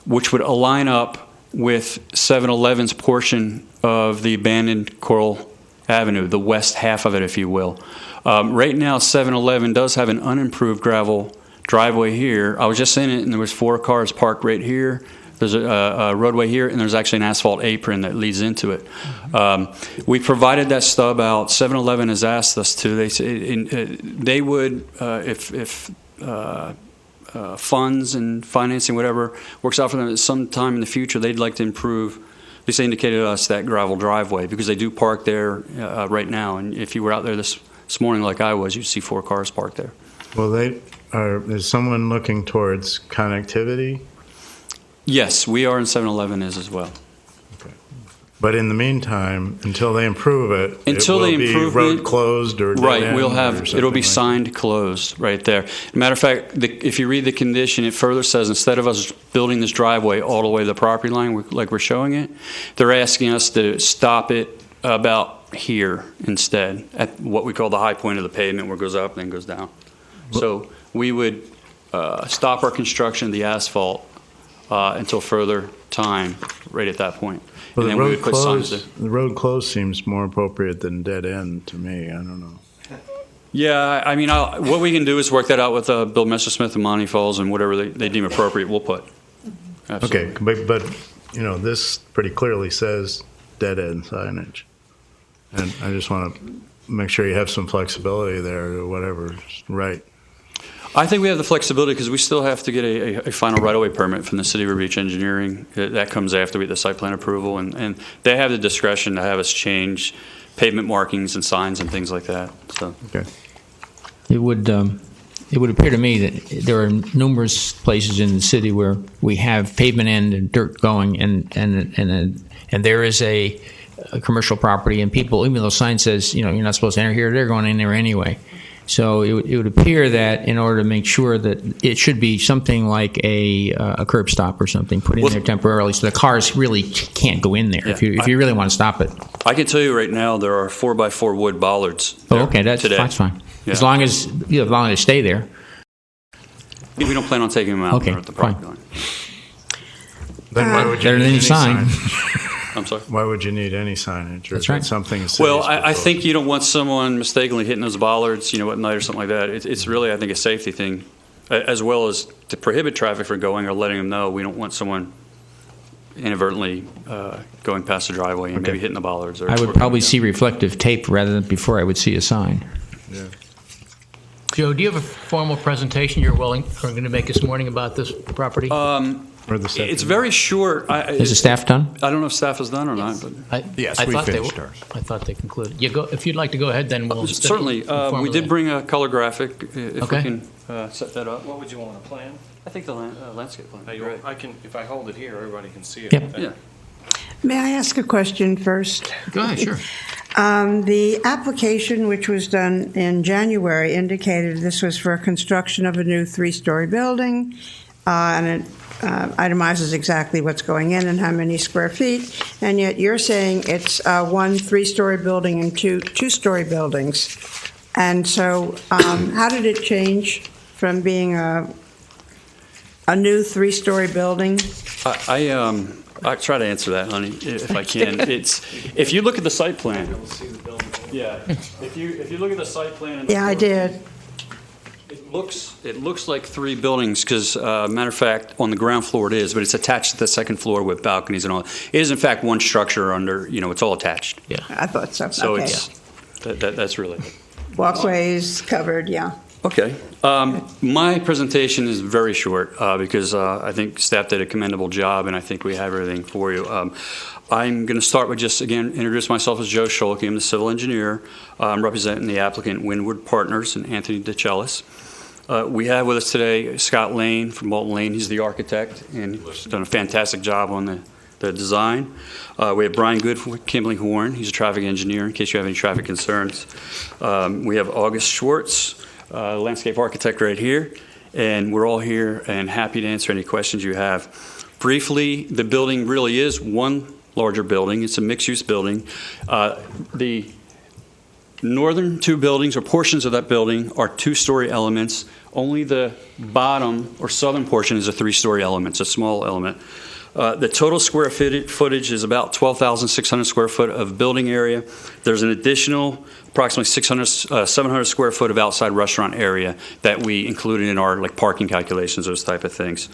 which would align up with 7-Eleven's portion of the abandoned Coral Avenue, the west half of it, if you will. Right now, 7-Eleven does have an unimproved gravel driveway here. I was just in it, and there was 4 cars parked right here. There's a roadway here, and there's actually an asphalt apron that leads into it. We provided that stub out. 7-Eleven has asked us to. They say they would, if funds and financing, whatever works out for them at some time in the future, they'd like to improve. At least they indicated to us that gravel driveway because they do park there right now. And if you were out there this morning, like I was, you'd see 4 cars parked there. Well, is someone looking towards connectivity? Yes, we are, and 7-Eleven is as well. Okay. But in the meantime, until they improve it, it will be road closed or dead right. end We'll have it'll be like signed closed right there. Matter of fact, if you read the condition, it further says instead of us building this driveway all the way to the property line, like we're showing it, they're asking us to stop it about here instead at what we call the high point of the pavement, where it goes up and then goes down. So we would stop our construction of the asphalt until further time, right at that point. Well, and then we would put signs there. The road closed seems more appropriate than dead end to me. I don't know. Yeah, I mean, what we can do is work that out with Bill Messersmith and Monty Falls, and whatever they deem appropriate, we'll put. Absolutely. Okay, but this pretty clearly says dead end signage, and I just want to make sure you have some flexibility there or whatever. Right. I think we have the flexibility because we still have to get a final right-of-way permit from the City of River Beach Engineering. That comes after we get the site plan approval, and they have the discretion to have us change pavement markings and signs and things like that. So, okay. It would appear to me that there are numerous places in the city where we have pavement end and dirt going, and there is a commercial property, and people, even though the sign says you're not supposed to enter here, they're going in there anyway. So it would appear that in order to make sure that it should be something like a curb stop or something put in there temporarily, so the cars really can't go in there if you really want to stop it. I can tell you right now there are 4x4 wood bollards. Oh, okay, that's fine. Yeah. As long as they stay there. We don't plan on taking them out at the property line. Then why would you Better need than any sign. I'm sorry? Why would you need any signage? Or That's right. Something. Well, I think you don't want someone mistakenly hitting those bollards, at night or something like that. It's really, I think, a safety thing, as well as to prohibit traffic from going or letting them know. We don't want someone inadvertently going past the driveway and maybe hitting the bollards. I would probably see reflective tape rather than before I would see a sign. Yeah. Joe, do you have a formal presentation you're going to make this morning about this property? It's very short. Is the staff done? I don't know if staff is done or not. But Yes, I we thought finished they were. ours. I thought they concluded. If you'd like to go ahead, then we'll certainly. We did bring a color graphic. If Okay. we can set that up. What would you want, a plan? I think the landscape plan. Right. I can, if I hold it here, everybody can see it. Yep. Yeah. May I ask a question first? Go ahead, sure. The application, which was done in January, indicated this was for construction of a new 3-story building, and it itemizes exactly what's going in and how many square feet, and yet you're saying it's 1 3-story building and 2 2-story buildings. And so how did it change from being a new 3-story building? I try to answer that, honey, if I can. If you look at the site plan. Yeah. If you look at the site plan. Yeah, I did. It looks like 3 buildings because, matter of fact, on the ground floor it is, but it's attached to the second floor with balconies and all. It is in fact one structure under. It's all attached. Yeah. I thought so. So okay. that's really it. Walkways covered, yeah. Okay. My presentation is very short because I think staff did a commendable job, and I think we have everything for you. I'm going to start with just, again, introduce myself as Joe Scholke. I'm the civil engineer. I'm representing the applicant Windward Partners and Anthony DeCellis. We have with us today Scott Lane from Bolton Lane. He's the architect, and he's done a fantastic job on the the design. We have Brian Good from Kimbling Horn. He's a traffic engineer, in case you have any traffic concerns. We have August Schwartz, landscape architect right here. And we're all here and happy to answer any questions you have. Briefly, the building really is one larger building. It's a mixed-use building. The northern two buildings, or portions of that building, are two-story elements. Only the bottom or southern portion is a three-story element. It's a small element. The total square footage is about 12,600 square foot of building area. There's an additional approximately 700 square foot of outside restaurant area that we included in our parking calculations, those type of things.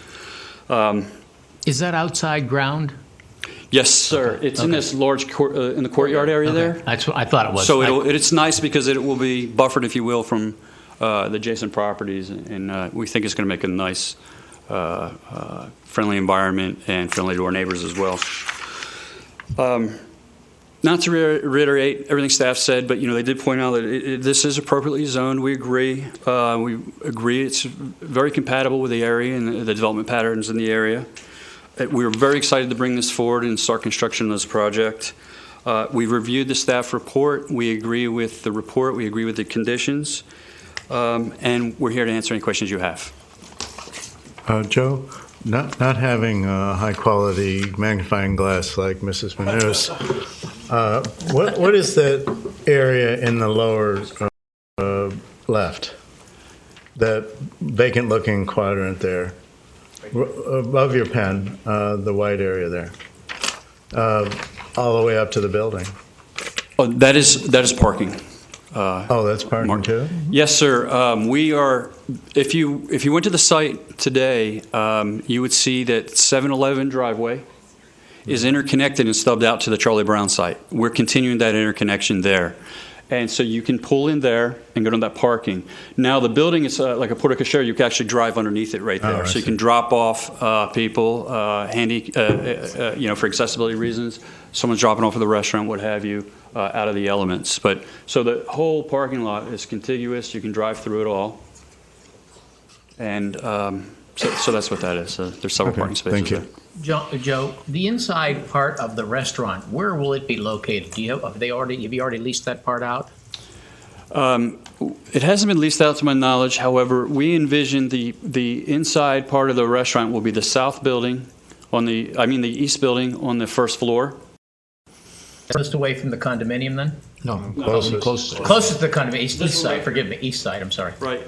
Is that outside ground? Yes, sir. Okay. It's in this large in the courtyard area there. That's what I thought it was. So it's nice because it will be buffered, if you will, from the adjacent properties, and we think it's going to make a nice, friendly environment and friendly to our neighbors as well. Not to reiterate everything staff said, but they did point out that this is appropriately zoned. We agree. It's very compatible with the area and the development patterns in the area. We were very excited to bring this forward and start construction of this project. We reviewed the staff report. We agree with the report. We agree with the conditions. And we're here to answer any questions you have. Joe, not having a high-quality magnifying glass like Mrs. Manous, what is that area in the lower left, that vacant-looking quadrant there, above your pen, the white area there, all the way up to the building? Oh, that is parking. That's parking too? Yes, sir. We are. If you went to the site today, you would see that 7-Eleven driveway is interconnected and stubbed out to the Charlie Brown site. We're continuing that interconnection there. And so you can pull in there and go to that parking. Now, the building is like a porte cochere. You can actually drive underneath it right there. So you can drop off people, for accessibility reasons. Someone's dropping off at the restaurant, what have you, out of the elements. But so the whole parking lot is contiguous. You can drive through it all. And so that's what that is. There's several parking spaces. Thank you. There. Joe, the inside part of the restaurant, where will it be located? Have you already leased that part out? It hasn't been leased out to my knowledge. However, we envision the inside part of the restaurant will be the south building the east building on the first floor. Just away from the condominium then? No, closest to the condominium, east side, forgive me, east side, I'm sorry. Right.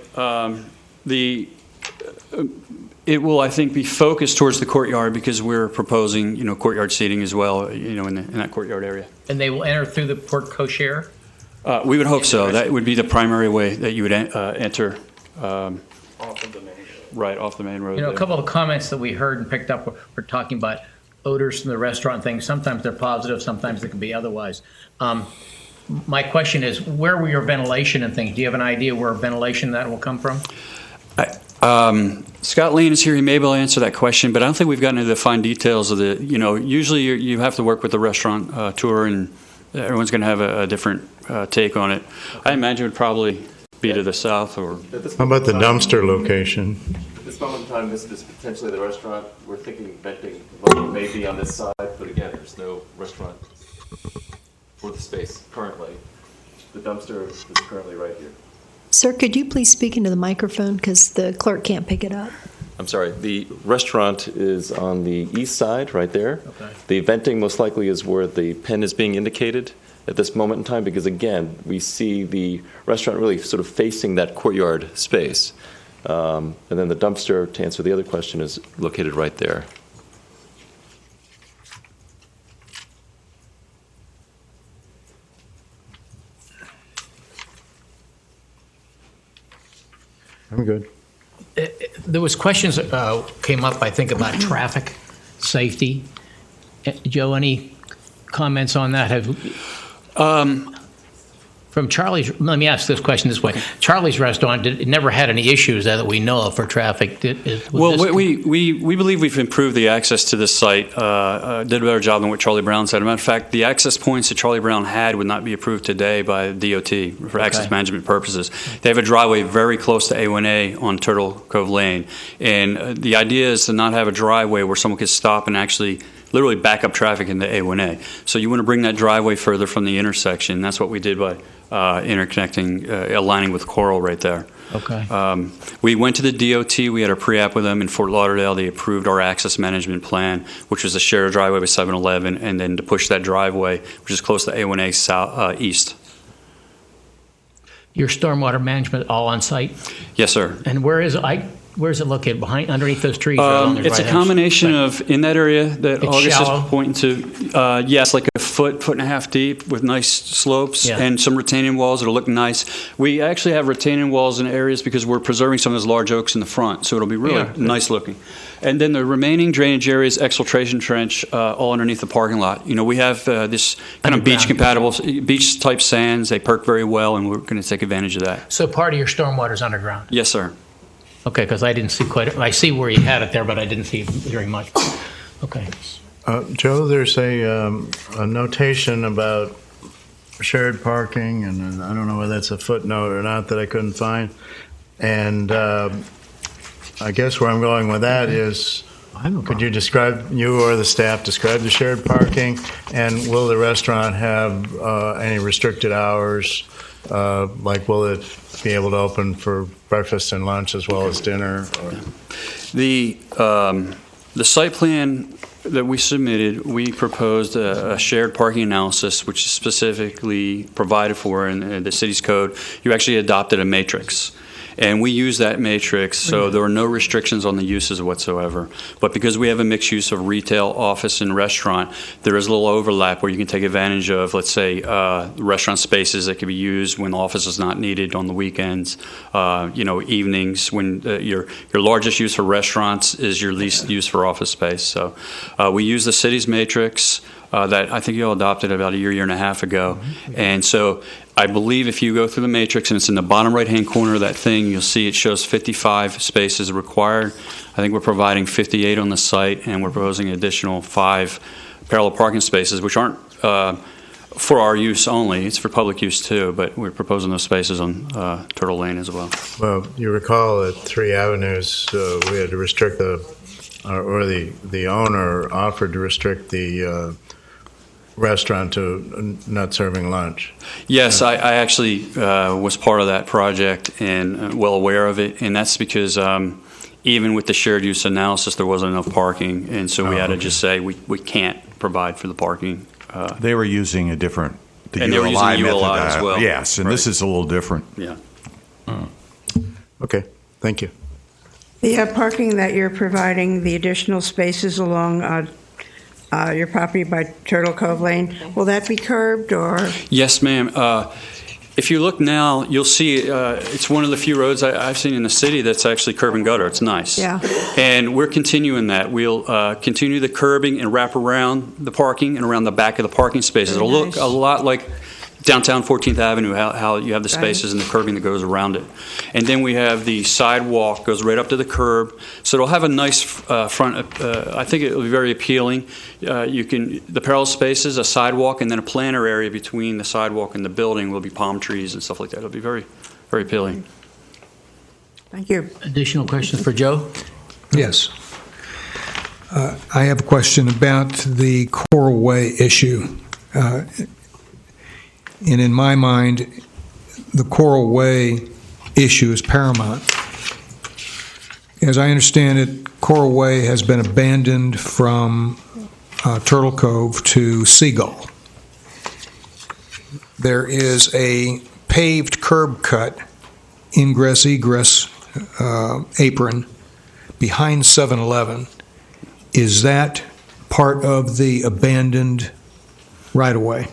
It will, I think, be focused towards the courtyard because we're proposing, courtyard seating as well, in that courtyard area. And they will enter through the porte cochere? We would hope so. That would be the primary way that you would enter. Off of the main road. Right, off the main road. A couple of comments that we heard and picked up were talking about odors from the restaurant things. Sometimes they're positive, sometimes they can be otherwise. My question is, where will your ventilation and things? Do you have an idea where ventilation that will come from? Scott Lane is here. He may be able to answer that question, but I don't think we've gotten into the fine details of the, usually you have to work with the restaurant tour, and everyone's going to have a different take on it. I imagine it would probably be to the south. Or how about the dumpster location? At this moment in time, this is potentially the restaurant. We're thinking venting may be on this side, but again, there's no restaurant for the space currently. The dumpster is currently right here. Sir, could you please speak into the microphone because the clerk can't pick it up? I'm sorry. The restaurant is on the east side, right there. Okay. The venting most likely is where the pen is being indicated at this moment in time, because again, we see the restaurant really sort of facing that courtyard space. And then the dumpster, to answer the other question, is located right there. I'm good. There was questions came up, I think, about traffic safety. Joe, any comments on that? From Charlie's, let me ask this question this way. Charlie's restaurant never had any issues that we know of for traffic. We believe we've improved the access to this site, did a better job than what Charlie Brown said. As a matter of fact, the access points that Charlie Brown had would not be approved today by DOT for access management purposes. They have a driveway very close to A1A on Turtle Cove Lane. And the idea is to not have a driveway where someone could stop and actually literally back up traffic into A1A. So you want to bring that driveway further from the intersection. That's what we did by interconnecting, aligning with Coral right there. Okay. We went to the DOT. We had a pre-app with them in Fort Lauderdale. They approved our access management plan, which was to share a driveway with 7-Eleven, and then to push that driveway, which is close to A1A south, east. Your stormwater management all on site? Yes, sir. And where is it located? Behind, underneath those trees? Or along the It's a right-hand combination side? of, in that area that It's August shallow? is pointing to, yes, like a foot and a half deep with nice slopes Yeah. and some retaining walls that'll look nice. We actually have retaining walls in areas because we're preserving some of those large oaks in the front, so it'll be really Yeah. nice looking. And then the remaining drainage areas, exfiltration trench, all underneath the parking lot. You know, we have this kind of beach-compatible, beach-type sands. They perk very well, and we're going to take advantage of that. So part of your stormwater is underground? Yes, sir. Okay, because I didn't see I see where you had it there, but I didn't see very much. Okay. Joe, there's a notation about shared parking, and I don't know whether that's a footnote or not that I couldn't find. And I guess where I'm going with that is, could you describe, you or the staff, describe the shared parking, and will the restaurant have any restricted hours? Like, will it be able to open for breakfast and lunch as well as dinner? Or? The site plan that we submitted, we proposed a shared parking analysis, which is specifically provided for in the city's code. You actually adopted a matrix. And we use that matrix, so there are no restrictions on the uses whatsoever. But because we have a mixed use of retail, office, and restaurant, there is a little overlap where you can take advantage of, let's say, restaurant spaces that can be used when the office is not needed on the weekends, evenings when your largest use for restaurants is your least use for office space. So we use the city's matrix that I think you all adopted about a year and a half ago. And so I believe if you go through the matrix and it's in the bottom right-hand corner of that thing, you'll see it shows 55 spaces required. I think we're providing 58 on the site, and we're proposing an additional 5 parallel parking spaces, which aren't for our use only. It's for public use too, but we're proposing those spaces on Turtle Lane as well. Well, you recall at 3 Avenues, we had to restrict the owner offered to restrict the restaurant to not serving lunch. Yes, I actually was part of that project and well aware of it, and that's because even with the shared use analysis, there wasn't enough parking, and so we had to just say we can't provide for the parking. They were using a different, and they were using ULI method, as well. Yes, and this is a little different. Yeah. Okay, thank you. The parking that you're providing, the additional spaces along your property by Turtle Cove Lane, will that be curbed or? Yes, ma'am. If you look now, you'll see it's one of the few roads I've seen in the city that's actually curb and gutter. It's nice. Yeah. And we're continuing that. We'll continue the curbing and wrap around the parking and around the back of the parking spaces. It'll look a lot like downtown 14th Avenue, how you have the spaces and the curbing that goes around it. And then we have the sidewalk goes right up to the curb. So it'll have a nice front. I think it will be very appealing. The parallel spaces, a sidewalk, and then a planter area between the sidewalk and the building will be palm trees and stuff like that. It'll be very, very appealing. Thank you. Additional questions for Joe? Yes. I have a question about the Coral Way issue. And in my mind, the Coral Way issue is paramount. As I understand it, Coral Way has been abandoned from Turtle Cove to Seagull. There is a paved curb cut, ingress-egress apron behind 7-Eleven. Is that part of the abandoned right-of-way?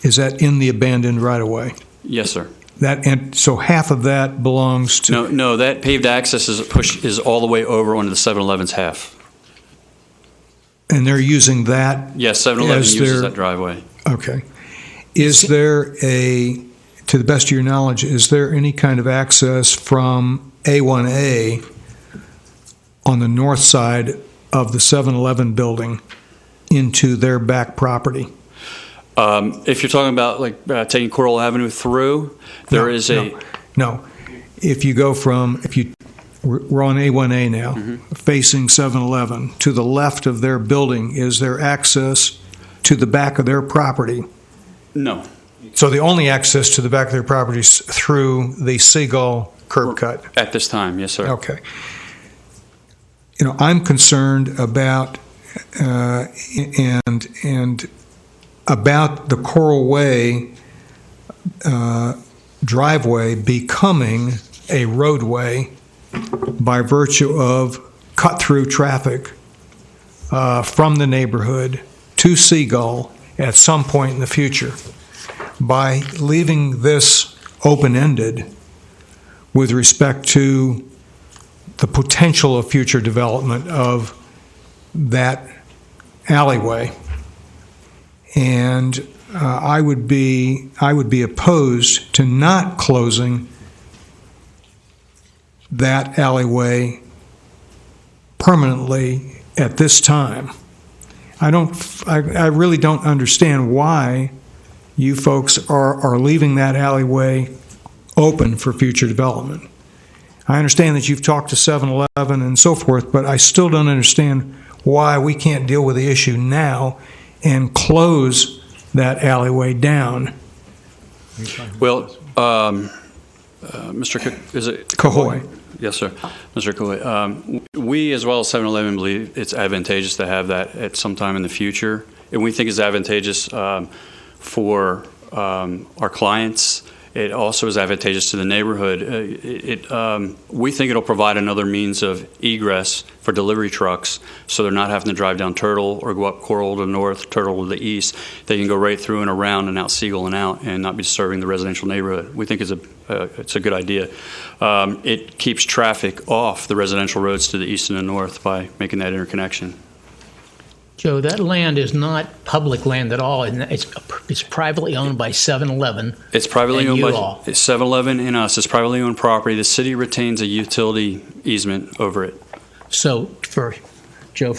Is that in the abandoned right-of-way? Yes, sir. And so half of that belongs to... No, that paved access is all the way over onto the 7-Eleven's half. And they're using that? Yes, 7-Eleven uses that driveway. Okay. Is there to the best of your knowledge, is there any kind of access from A1A on the north side of the 7-Eleven building into their back property? If you're talking about like taking Coral Avenue through, there is a... No. If you we're on A1A now, facing 7-Eleven. To the left of their building, is there access to the back of their property? No. So the only access to the back of their property is through the Seagull curb cut? At this time, yes, sir. Okay. You know, I'm concerned about and about the Coral Way driveway becoming a roadway by virtue of cut-through traffic from the neighborhood to Seagull at some point in the future. By leaving this open-ended with respect to the potential of future development of that alleyway, and I would be opposed to not closing that alleyway permanently at this time. I really don't understand why you folks are leaving that alleyway open for future development. I understand that you've talked to 7-Eleven and so forth, but I still don't understand why we can't deal with the issue now and close that alleyway down. Well, Mr. Is it Cahoy? Yes, sir. Mr. Cahoy. We, as well as 7-Eleven, believe it's advantageous to have that at some time in the future. And we think it's advantageous for our clients. It also is advantageous to the neighborhood. We think it'll provide another means of egress for delivery trucks, so they're not having to drive down Turtle or go up Coral to the north, Turtle to the east. They can go right through and around and out Seagull and out and not be disturbing the residential neighborhood. We think it's a good idea. It keeps traffic off the residential roads to the east and the north by making that interconnection. Joe, that land is not public land at all. It's privately owned by 7-Eleven. It's privately owned by all. 7-Eleven and us. It's privately owned property. The city retains a utility easement over it. So, for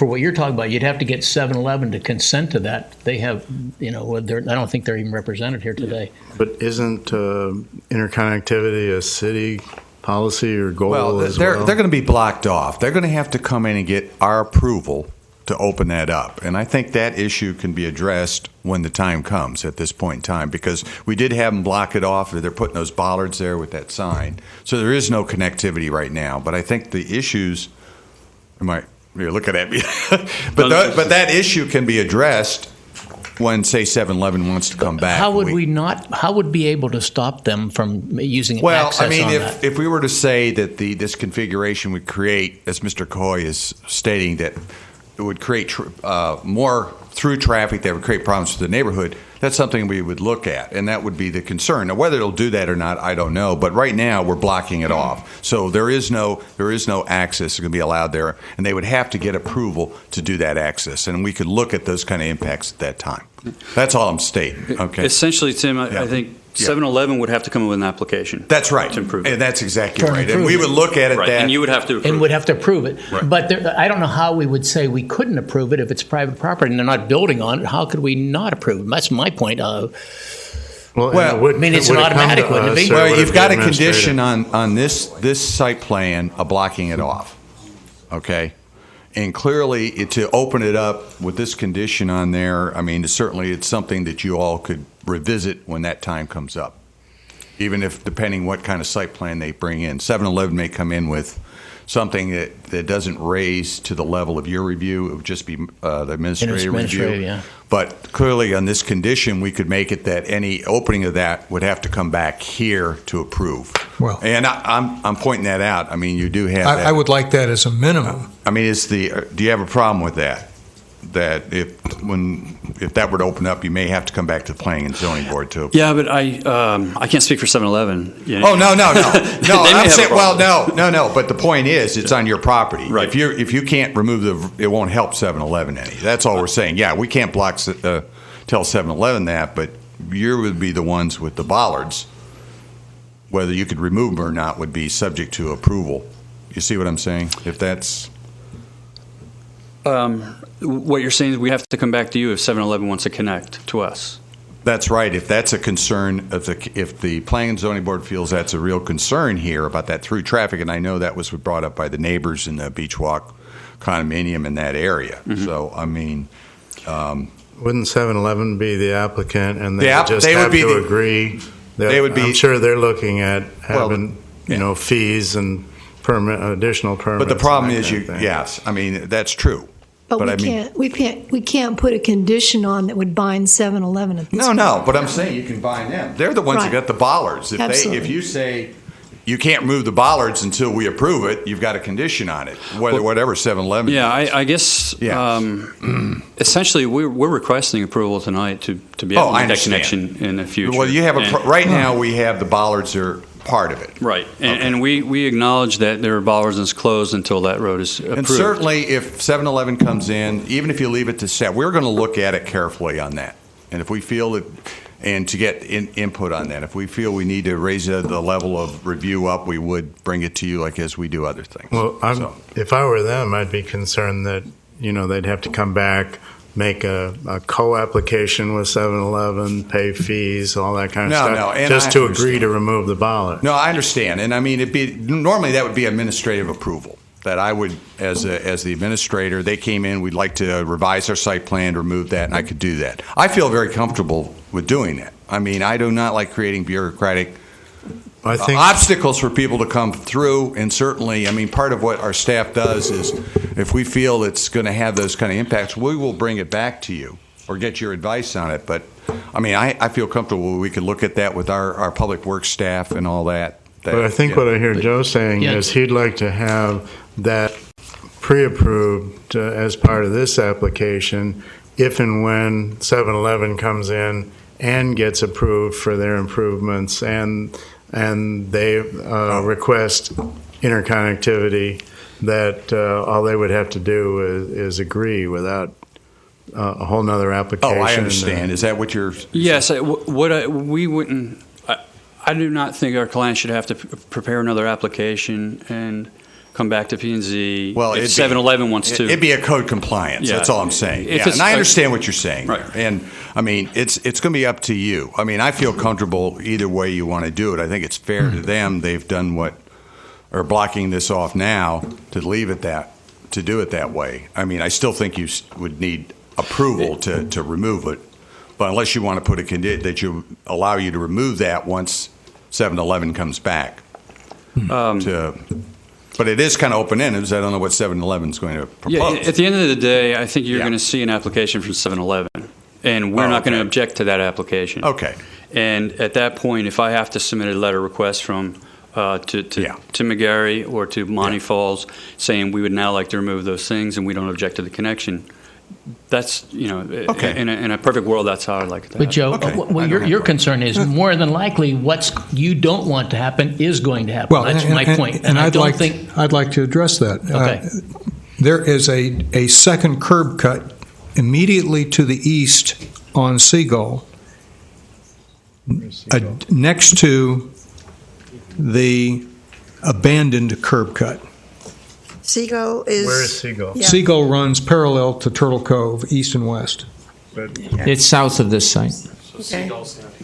what you're talking about, you'd have to get 7-Eleven to consent to that. They have, I don't think they're even represented here today. But isn't interconnectivity a city policy or goal as they're well? going to be blocked off. They're going to have to come in and get our approval to open that up. And I think that issue can be addressed when the time comes at this point in time, because we did have them block it off. They're putting those bollards there with that sign. So there is no connectivity right now. But I think the issues, you're looking at me, but that issue can be addressed when, say, 7-Eleven wants to come back. How would we be able to stop them from using access on that? If we were to say that this configuration would create, as Mr. Coy is stating, that it would create more through traffic that would create problems for the neighborhood, that's something we would look at, and that would be the concern. Now, whether it'll do that or not, I don't know, but right now we're blocking it off. So there is no access going to be allowed there, and they would have to get approval to do that access, and we could look at those kind of impacts at that time. That's all I'm stating. Okay. Essentially, Tim, I think 7-Eleven would have to come up with an application. That's right. To improve it. And that's exactly right. And we would look at it right. And you would have to approve and would have to approve it. Right. But I don't know how we would say we couldn't approve it if it's private property and they're not building on it. How could we not approve it? That's my point. It's an automatic, wouldn't it be? Well, you've got a condition on this site plan of blocking it off. Okay? And clearly, to open it up with this condition on there, certainly it's something that you all could revisit when that time comes up, even if, depending what kind of site plan they bring in. 7-Eleven may come in with something that doesn't raise to the level of your review. It would just be the administrative review. Yeah. But clearly, on this condition, we could make it that any opening of that would have to come back here to approve. Well, and I'm pointing that out. You do have that. I would like that as a minimum. Do you have a problem with that? That if that were to open up, you may have to come back to the Planning and Zoning Board too. Yeah, but I can't speak for 7-Eleven. Oh no! I'm saying, no. But the point is, it's on your property. Right. If you can't remove it won't help 7-Eleven any. That's all we're saying. Yeah, we can't tell 7-Eleven that, but you would be the ones with the bollards. Whether you could remove them or not would be subject to approval. You see what I'm saying? If that's what you're saying is we have to come back to you if 7-Eleven wants to connect to us. That's right. If that's a concern, if the Planning and Zoning Board feels that's a real concern here about that through traffic, and I know that was brought up by the neighbors in the Beach Walk condominium in that area. Mm-hmm. So, I mean, Wouldn't 7-Eleven be the applicant, and they Yeah, just they would have be to the- agree? That, they would be- I'm sure they're looking at having, yeah. fees and additional permits. but the problem and that is, kind of thing. yes, I mean, that's true. But I mean, we can't put a condition on that would bind 7-Eleven at this point. no, but I'm saying you can bind them. They're the ones that Right. got the bollards. Absolutely. If you say you can't remove the bollards until we approve it, you've got a condition on it, whatever 7-Eleven. Yeah, I guess Yeah. essentially we're requesting approval tonight to be able to I make that understand. connection in the future. Well, you have And- right now we have the bollards are part of it. Right, and we acknowledge that there are bollards and it's closed until that road is approved. And certainly, if 7-Eleven comes in, even if you leave it to staff, we're going to look at it carefully on that. And if we feel that, and to get input on that, if we feel we need to raise the level of review up, we would bring it to you like as we do other things. Well, if I were them, I'd be concerned that, they'd have to come back, make a co-application with 7-Eleven, pay fees, all that kind of stuff, and just I to understand. agree to remove the bollard. No, I understand, and I mean, normally that would be administrative approval. That I would, as the administrator, they came in, we'd like to revise our site plan to remove that, and I could do that. I feel very comfortable with doing that. I mean, I do not like creating bureaucratic obstacles for people to come through, and certainly, I mean, part of what our staff does is if we feel it's going to have those kind of impacts, we will bring it back to you or get your advice on it. But, I mean, I feel comfortable we could look at that with our public works staff and all that. But I think what I hear Joe saying is he'd like to have that pre-approved as part of this application if and when 7-Eleven comes in and gets approved for their improvements and they request interconnectivity, that all they would have to do is agree without a whole nother application. Oh, I understand. Is that what you're... Yes, we wouldn't. I do not think our client should have to prepare another application and come back to P&Z Well, if 7-Eleven wants to. It'd be a code compliance. Yeah. That's all I'm saying. If Yeah, it's and I understand what you're saying. Right. And I mean, it's going to be up to you. I mean, I feel comfortable either way you want to do it. I think it's fair to them. They've done what, or blocking this off now to leave it to do it that way. I mean, I still think you would need approval to remove it, but unless you want to put a condition that you allow you to remove that once 7-Eleven comes back. But it is kind of open-ended because I don't know what 7-Eleven's going to propose. Yeah, at the end of the day, I think you're going to see an application from 7-Eleven, and we're not going to object to that application. Okay. And at that point, if I have to submit a letter request from to McGarry or to Monty Falls saying we would now like to remove those things and we don't object to the connection, that's, Okay. in a perfect world, that's how I'd like it to But happen. Joe, your concern is more than likely what you don't want to happen is going to happen. Well, That's my point. And I I'd don't like think. I'd like to address that. Okay. There is a second curb cut immediately to the east on Seagull, next to the abandoned curb cut. Seagull is... Where is Seagull? Yeah. Seagull runs parallel to Turtle Cove, east and west. It's south of this site. Okay.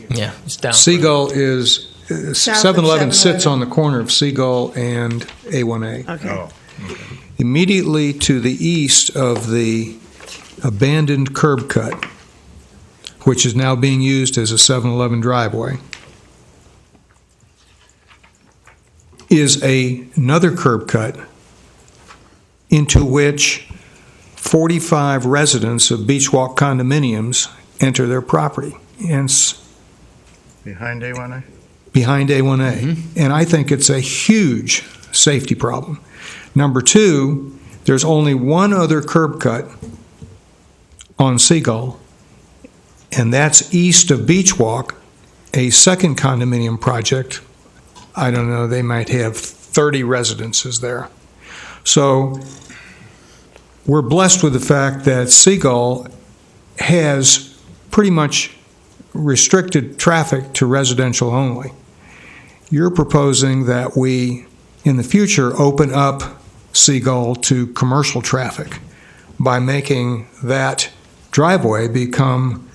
Yeah, it's down. Seagull is, South of 7-Eleven sits 7-Eleven. on the corner of Seagull and A1A. Okay. Immediately to the east of the abandoned curb cut, which is now being used as a 7-Eleven driveway, is another curb cut into which 45 residents of Beach Walk condominiums enter their property. And Behind A1A? behind A1A. And I think it's a huge safety problem. Number two, there's only one other curb cut on Seagull, and that's east of Beach Walk, a second condominium project. I don't know, they might have 30 residences there. So we're blessed with the fact that Seagull has pretty much restricted traffic to residential only. You're proposing that we, in the future, open up Seagull to commercial traffic by making that driveway become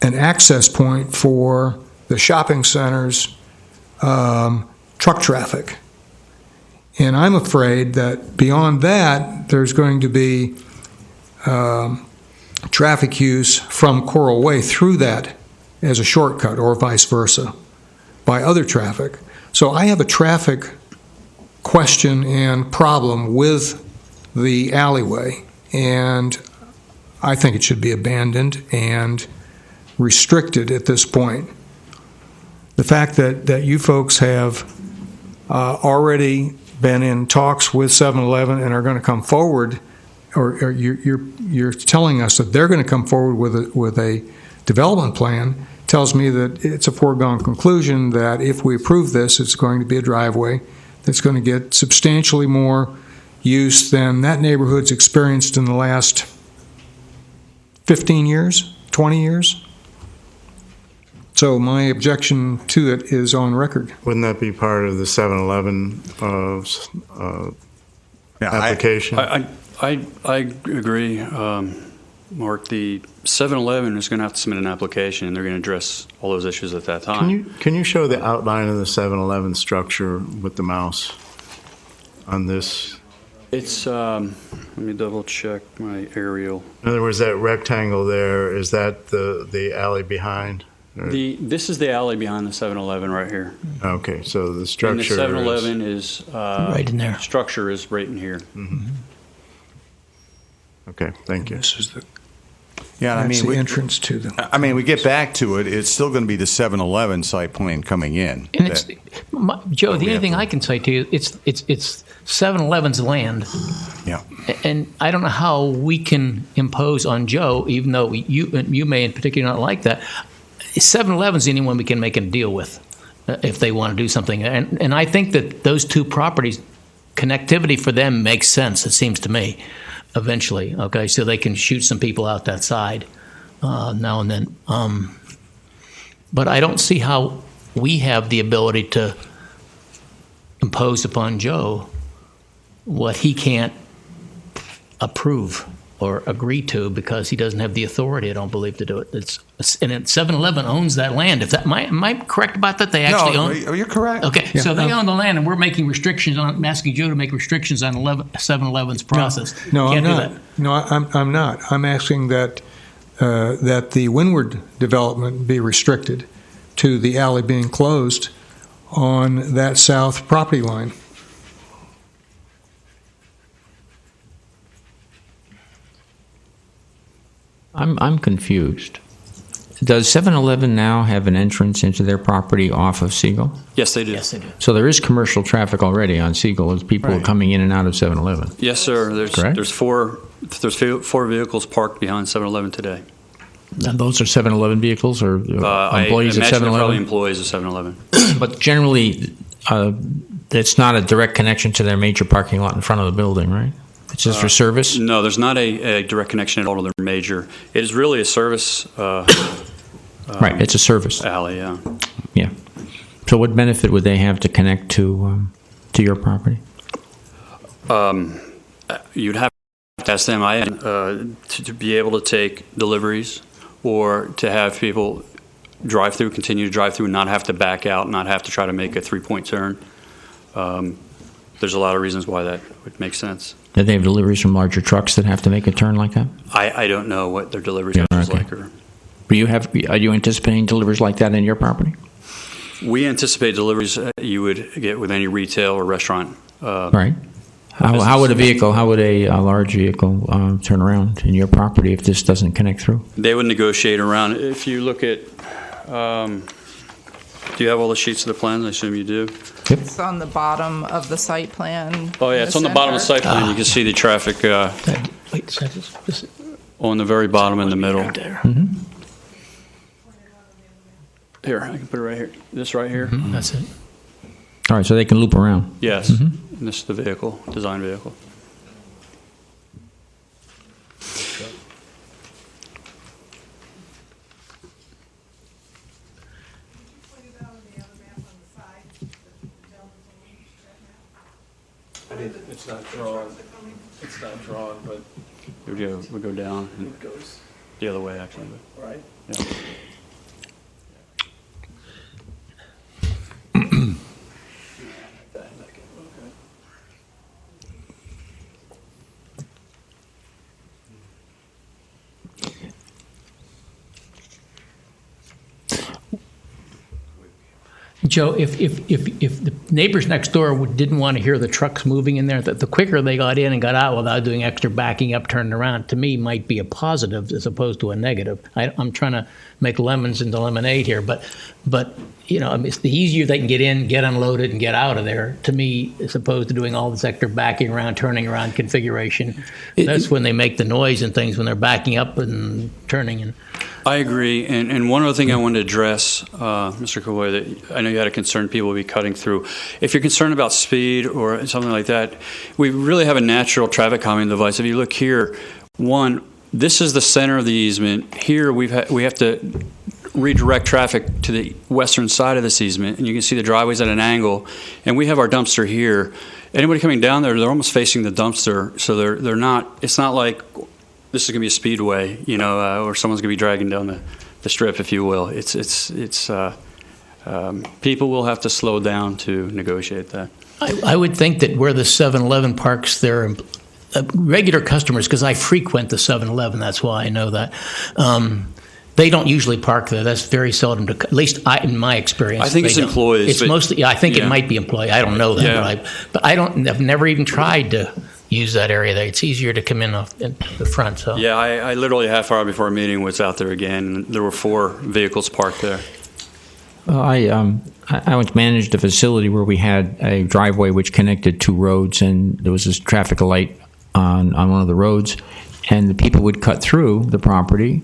an access point for the shopping center's truck traffic. And I'm afraid that beyond that, there's going to be traffic use from Coral Way through that as a shortcut, or vice versa, by other traffic. So I have a traffic question and problem with the alleyway, and I think it should be abandoned and restricted at this point. The fact that you folks have already been in talks with 7-Eleven and are going to come forward, or you're telling us that they're going to come forward with a development plan, tells me that it's a foregone conclusion that if we approve this, it's going to be a driveway that's going to get substantially more use than that neighborhood's experienced in the last 15 years, 20 years. So my objection to it is on record. Wouldn't that be part of the 7-Eleven application? I agree, Mark. The 7-Eleven is going to have to submit an application, and they're going to address all those issues at that time. Can you show the outline of the 7-Eleven structure with the mouse on this? It's, let me double check my aerial. In other words, that rectangle there, is that the alley behind? This is the alley behind the 7-Eleven right here. Okay, so the structure. And the 7-Eleven is right in there. Structure is right in here. Mm-hmm. Okay, thank you. This is the the entrance to the. I mean, we get back to it. It's still going to be the 7-Eleven site plan coming in. And it's, Joe, the only thing I can say to you, it's 7-Eleven's land. Yeah. And I don't know how we can impose on Joe, even though you may in particular not like that. 7-Eleven's the only one we can make a deal with if they want to do something. And I think that those two properties, connectivity for them makes sense, it seems to me, eventually. Okay, so they can shoot some people out that side now and then. But I don't see how we have the ability to impose upon Joe what he can't approve or agree to because he doesn't have the authority, I don't believe, to do it. And 7-Eleven owns that land. Am I correct about that? They actually own it? No, you're correct. Okay, yeah. So they own the land, and we're making restrictions on. I'm asking Joe to make restrictions on 7-Eleven's process. No, Can't I'm do not. that. No, I'm not. I'm asking that the windward development be restricted to the alley being closed on that south property line. I'm confused. Does 7-Eleven now have an entrance into their property off of Siegel? Yes, they do. Yes, they do. So there is commercial traffic already on Siegel as people are coming in and out of 7-Eleven. Yes, sir. There's four vehicles parked behind 7-Eleven today. And those are 7-Eleven vehicles or employees I of imagine they're probably 7-Eleven? employees of 7-Eleven. But generally, it's not a direct connection to their major parking lot in front of the building, right? It's just for service? No, there's not a direct connection at all to their major. It is really a service. Right, it's a service. Alley, yeah. Yeah. So what benefit would they have to connect to your property? You'd have to ask them to be able to take deliveries or to have people continue to drive through and not have to back out, not have to try to make a three-point turn. There's a lot of reasons why that would make sense. Do they have deliveries from larger trucks that have to make a turn like that? I don't know what their delivery schedule is like. Are you anticipating deliveries like that in your property? We anticipate deliveries you would get with any retail or restaurant. Right. How would a large vehicle turn around in your property if this doesn't connect through? They would negotiate around. If you look at, do you have all the sheets of the plans? I assume you do. Yep. It's on the bottom of the site plan. Oh yeah, it's on the bottom of the site plan. You can see the traffic on the very bottom in the middle. Right there. Mm-hmm. Here, I can put it right here. This right here. Mm-hmm. That's it. All right, so they can loop around. Yes. Mm-hmm. And this is the vehicle, design vehicle. It's not drawn. It's not drawn, but we go down. And it goes the other way, actually. Right. Yeah. Joe, if the neighbors next door didn't want to hear the trucks moving in there, the quicker they got in and got out without doing extra backing up, turning around, to me might be a positive as opposed to a negative. I'm trying to make lemons into lemonade here, but it's the easier they can get in, get unloaded, and get out of there, to me, as opposed to doing all this extra backing around, turning around configuration. That's when they make the noise and things, when they're backing up and turning. And I agree. And one other thing I wanted to address, Mr. Kavoy, that I know you had a concern people will be cutting through. If you're concerned about speed or something like that, we really have a natural traffic calming device. If you look here, this is the center of the easement. Here we have to redirect traffic to the western side of this easement, and you can see the driveway's at an angle, and we have our dumpster here. Anybody coming down there, they're almost facing the dumpster, so they're not. It's not like this is going to be a speedway, or someone's going to be dragging down the strip, if you will. People will have to slow down to negotiate that. I would think that where the 7-Eleven parks their regular customers, because I frequent the 7-Eleven, that's why I know that. They don't usually park there. That's very seldom, at least in my experience. I think it's employees. It's mostly. I think it might be employee. I don't know that, but I've never even tried to use that area there. It's easier to come in the front. So yeah, I literally half hour before a meeting was out there again, and there were 4 vehicles parked there. I once managed a facility where we had a driveway which connected 2 roads, and there was this traffic light on one of the roads, and the people would cut through the property,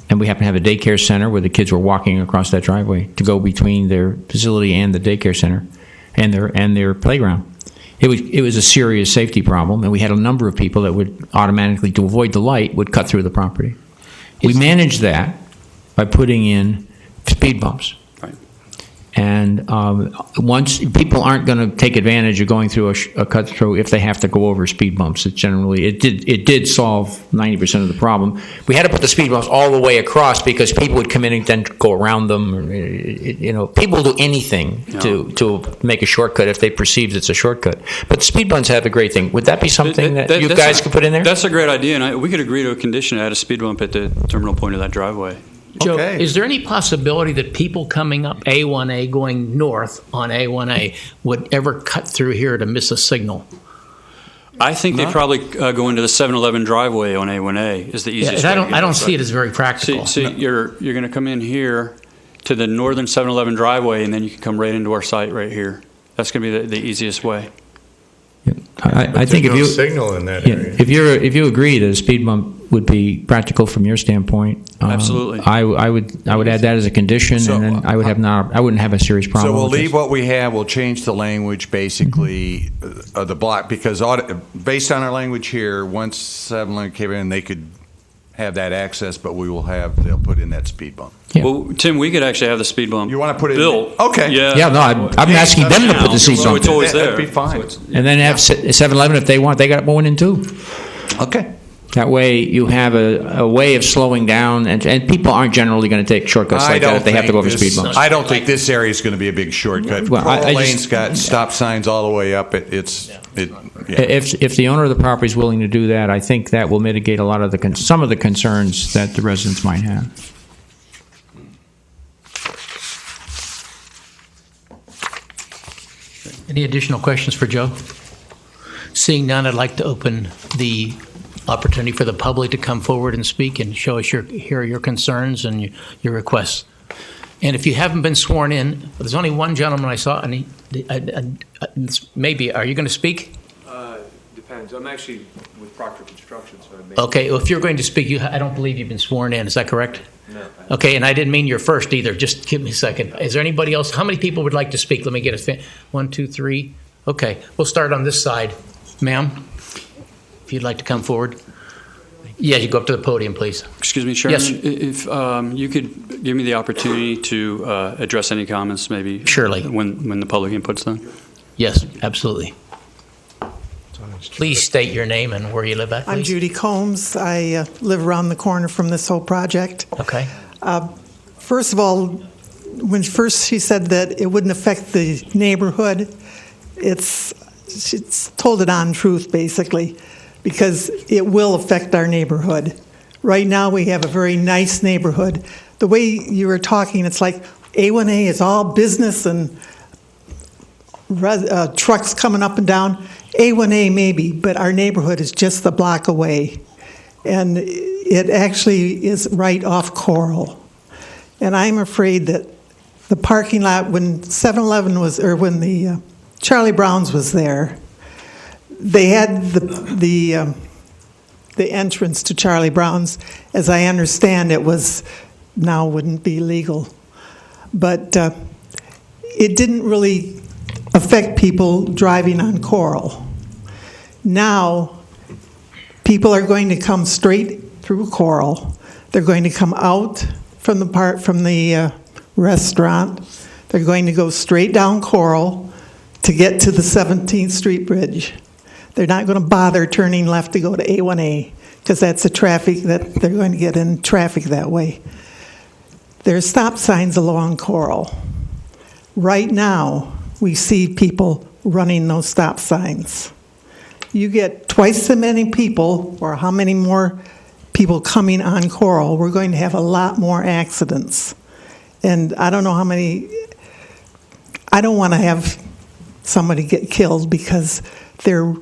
and we happened to have a daycare center where the kids were walking across that driveway to go between their facility and the daycare center and their playground. It was a serious safety problem, and we had a number of people that would automatically, to avoid the light, would cut through the property. We managed that by putting in speed bumps. And once people aren't going to take advantage of going through a cut through if they have to go over speed bumps. It did solve 90% of the problem. We had to put the speed bumps all the way across because people would come in and then go around them. People do anything to make a shortcut if they perceive it's a shortcut. But the speed bumps have a great thing. Would that be something that you guys could put in there? That's a great idea, and we could agree to a condition to add a speed bump at the terminal point of that driveway. Joe, is there any possibility that people coming up A1A going north on A1A would ever cut through here to miss a signal? I think they probably go into the 7-Eleven driveway on A1A is the easiest way. I don't see it as very practical. See, you're going to come in here to the northern 7-Eleven driveway, and then you can come right into our site right here. That's going to be the easiest way. I think if you signal in that area. If you agree that a speed bump would be practical from your standpoint, absolutely, I would add that as a condition, and then I wouldn't have a serious problem. So we'll leave what we have. We'll change the language, basically, of the block, because based on our language here, once 7-Eleven came in, they could have that access, but they'll put in that speed bump. Yeah. Well, Tim, we could actually have the speed bump. You want to put it built? In? Okay. Yeah. No, I'm asking them to put the speed bump. It's always there. That'd be fine. And then have 7-Eleven if they want. They got one and 2. Okay. That way, you have a way of slowing down, and people aren't generally going to take shortcuts like that if they have to go over speed bumps. I don't think this area is going to be a big shortcut. Well, Lane's got stop signs all the way up. If the owner of the property is willing to do that, I think that will mitigate a lot of some of the concerns that the residents might have. Any additional questions for Joe? Seeing none, I'd like to open the opportunity for the public to come forward and speak and show us your concerns and your requests. And if you haven't been sworn in, there's only one gentleman I saw, and maybe, are you going to speak? Depends. I'm actually with Proctor Construction, so I may. Okay, well, if you're going to speak, I don't believe you've been sworn in. Is that correct? No. Okay, and I didn't mean you're first either. Just give me a second. Is there anybody else? How many people would like to speak? Let me get a 1, 2, 3. Okay, we'll start on this side. Ma'am, if you'd like to come forward. Yeah, you go up to the podium, please. Excuse me, Chairman. Yes. If you could give me the opportunity to address any comments, maybe. Surely. When the public input's done. Yes, absolutely. Please state your name and where you live at, please. I'm Judy Combs. I live around the corner from this whole project. Okay. First of all, when first she said that it wouldn't affect the neighborhood, she's told it on truth, basically, because it will affect our neighborhood. Right now, we have a very nice neighborhood. The way you were talking, it's like A1A is all business and trucks coming up and down. A1A maybe, but our neighborhood is just a block away. And it actually is right off Coral. And I'm afraid that the parking lot, when 7-Eleven was, or when the Charlie Brown's was there, they had the entrance to Charlie Brown's. As I understand, it was now wouldn't be legal, but it didn't really affect people driving on Coral. Now, people are going to come straight through Coral. They're going to come out from the restaurant. They're going to go straight down Coral to get to the 17th Street Bridge. They're not going to bother turning left to go to A1A because that's the traffic that they're going to get in traffic that way. There's stop signs along Coral. Right now, we see people running those stop signs. You get twice as many people, or how many more people coming on Coral, we're going to have a lot more accidents. And I don't know how many, I don't want to have somebody get killed because they're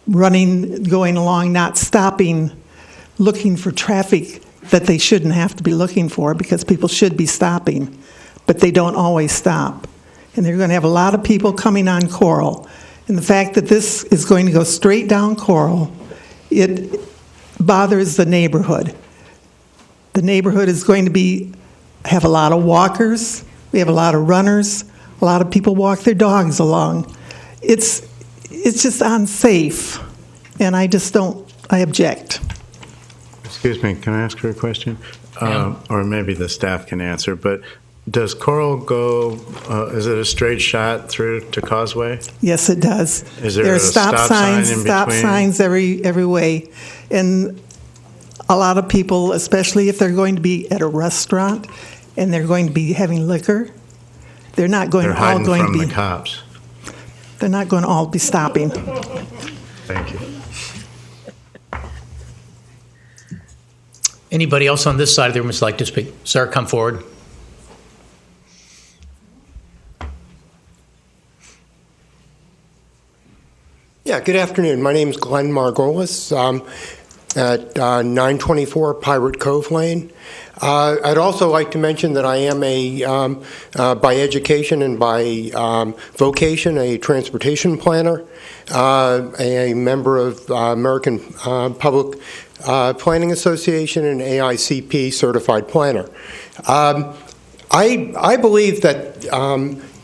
running, going along, not stopping, looking for traffic that they shouldn't have to be looking for because people should be stopping, but they don't always stop. And they're going to have a lot of people coming on Coral. And the fact that this is going to go straight down Coral, it bothers the neighborhood. The neighborhood is going to have a lot of walkers. We have a lot of runners. A lot of people walk their dogs along. It's just unsafe, and I object. Excuse me, can I ask her a question? Or maybe the staff can answer, but does Coral go, is it a straight shot through to Causeway? Yes, it does. Is there are a stop signs, sign in stop between? signs every way. And a lot of people, especially if they're going to be at a restaurant and they're going to be having liquor, they're not going They're all hiding going from to be the cops. They're not going to all be stopping. Thank you. Anybody else on this side of the room would like to speak? Sir, come forward. Yeah, good afternoon. My name is Glenn Margolis at 924 Pirate Cove Lane. I'd also like to mention that I am by education and by vocation, a transportation planner, a member of American Public Planning Association and AICP certified planner. I believe that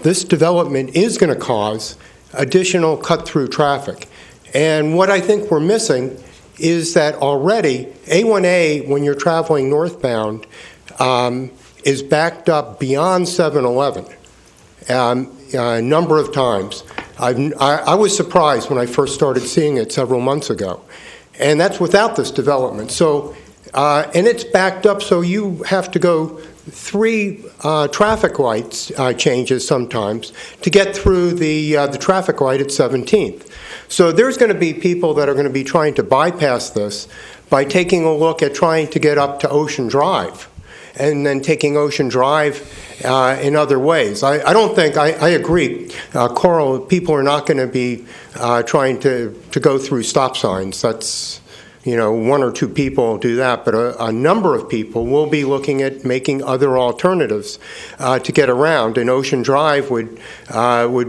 this development is going to cause additional cut-through traffic. And what I think we're missing is that already A1A, when you're traveling northbound, is backed up beyond 7-Eleven a number of times. I was surprised when I first started seeing it several months ago. And that's without this development. So, and it's backed up, so you have to go 3 traffic lights changes sometimes to get through the traffic light at 17th. So there's going to be people that are going to be trying to bypass this by taking a look at trying to get up to Ocean Drive and then taking Ocean Drive in other ways. I don't think, I agree, Coral, people are not going to be trying to go through stop signs. That's, 1 or 2 people do that, but a number of people will be looking at making other alternatives to get around, and Ocean Drive would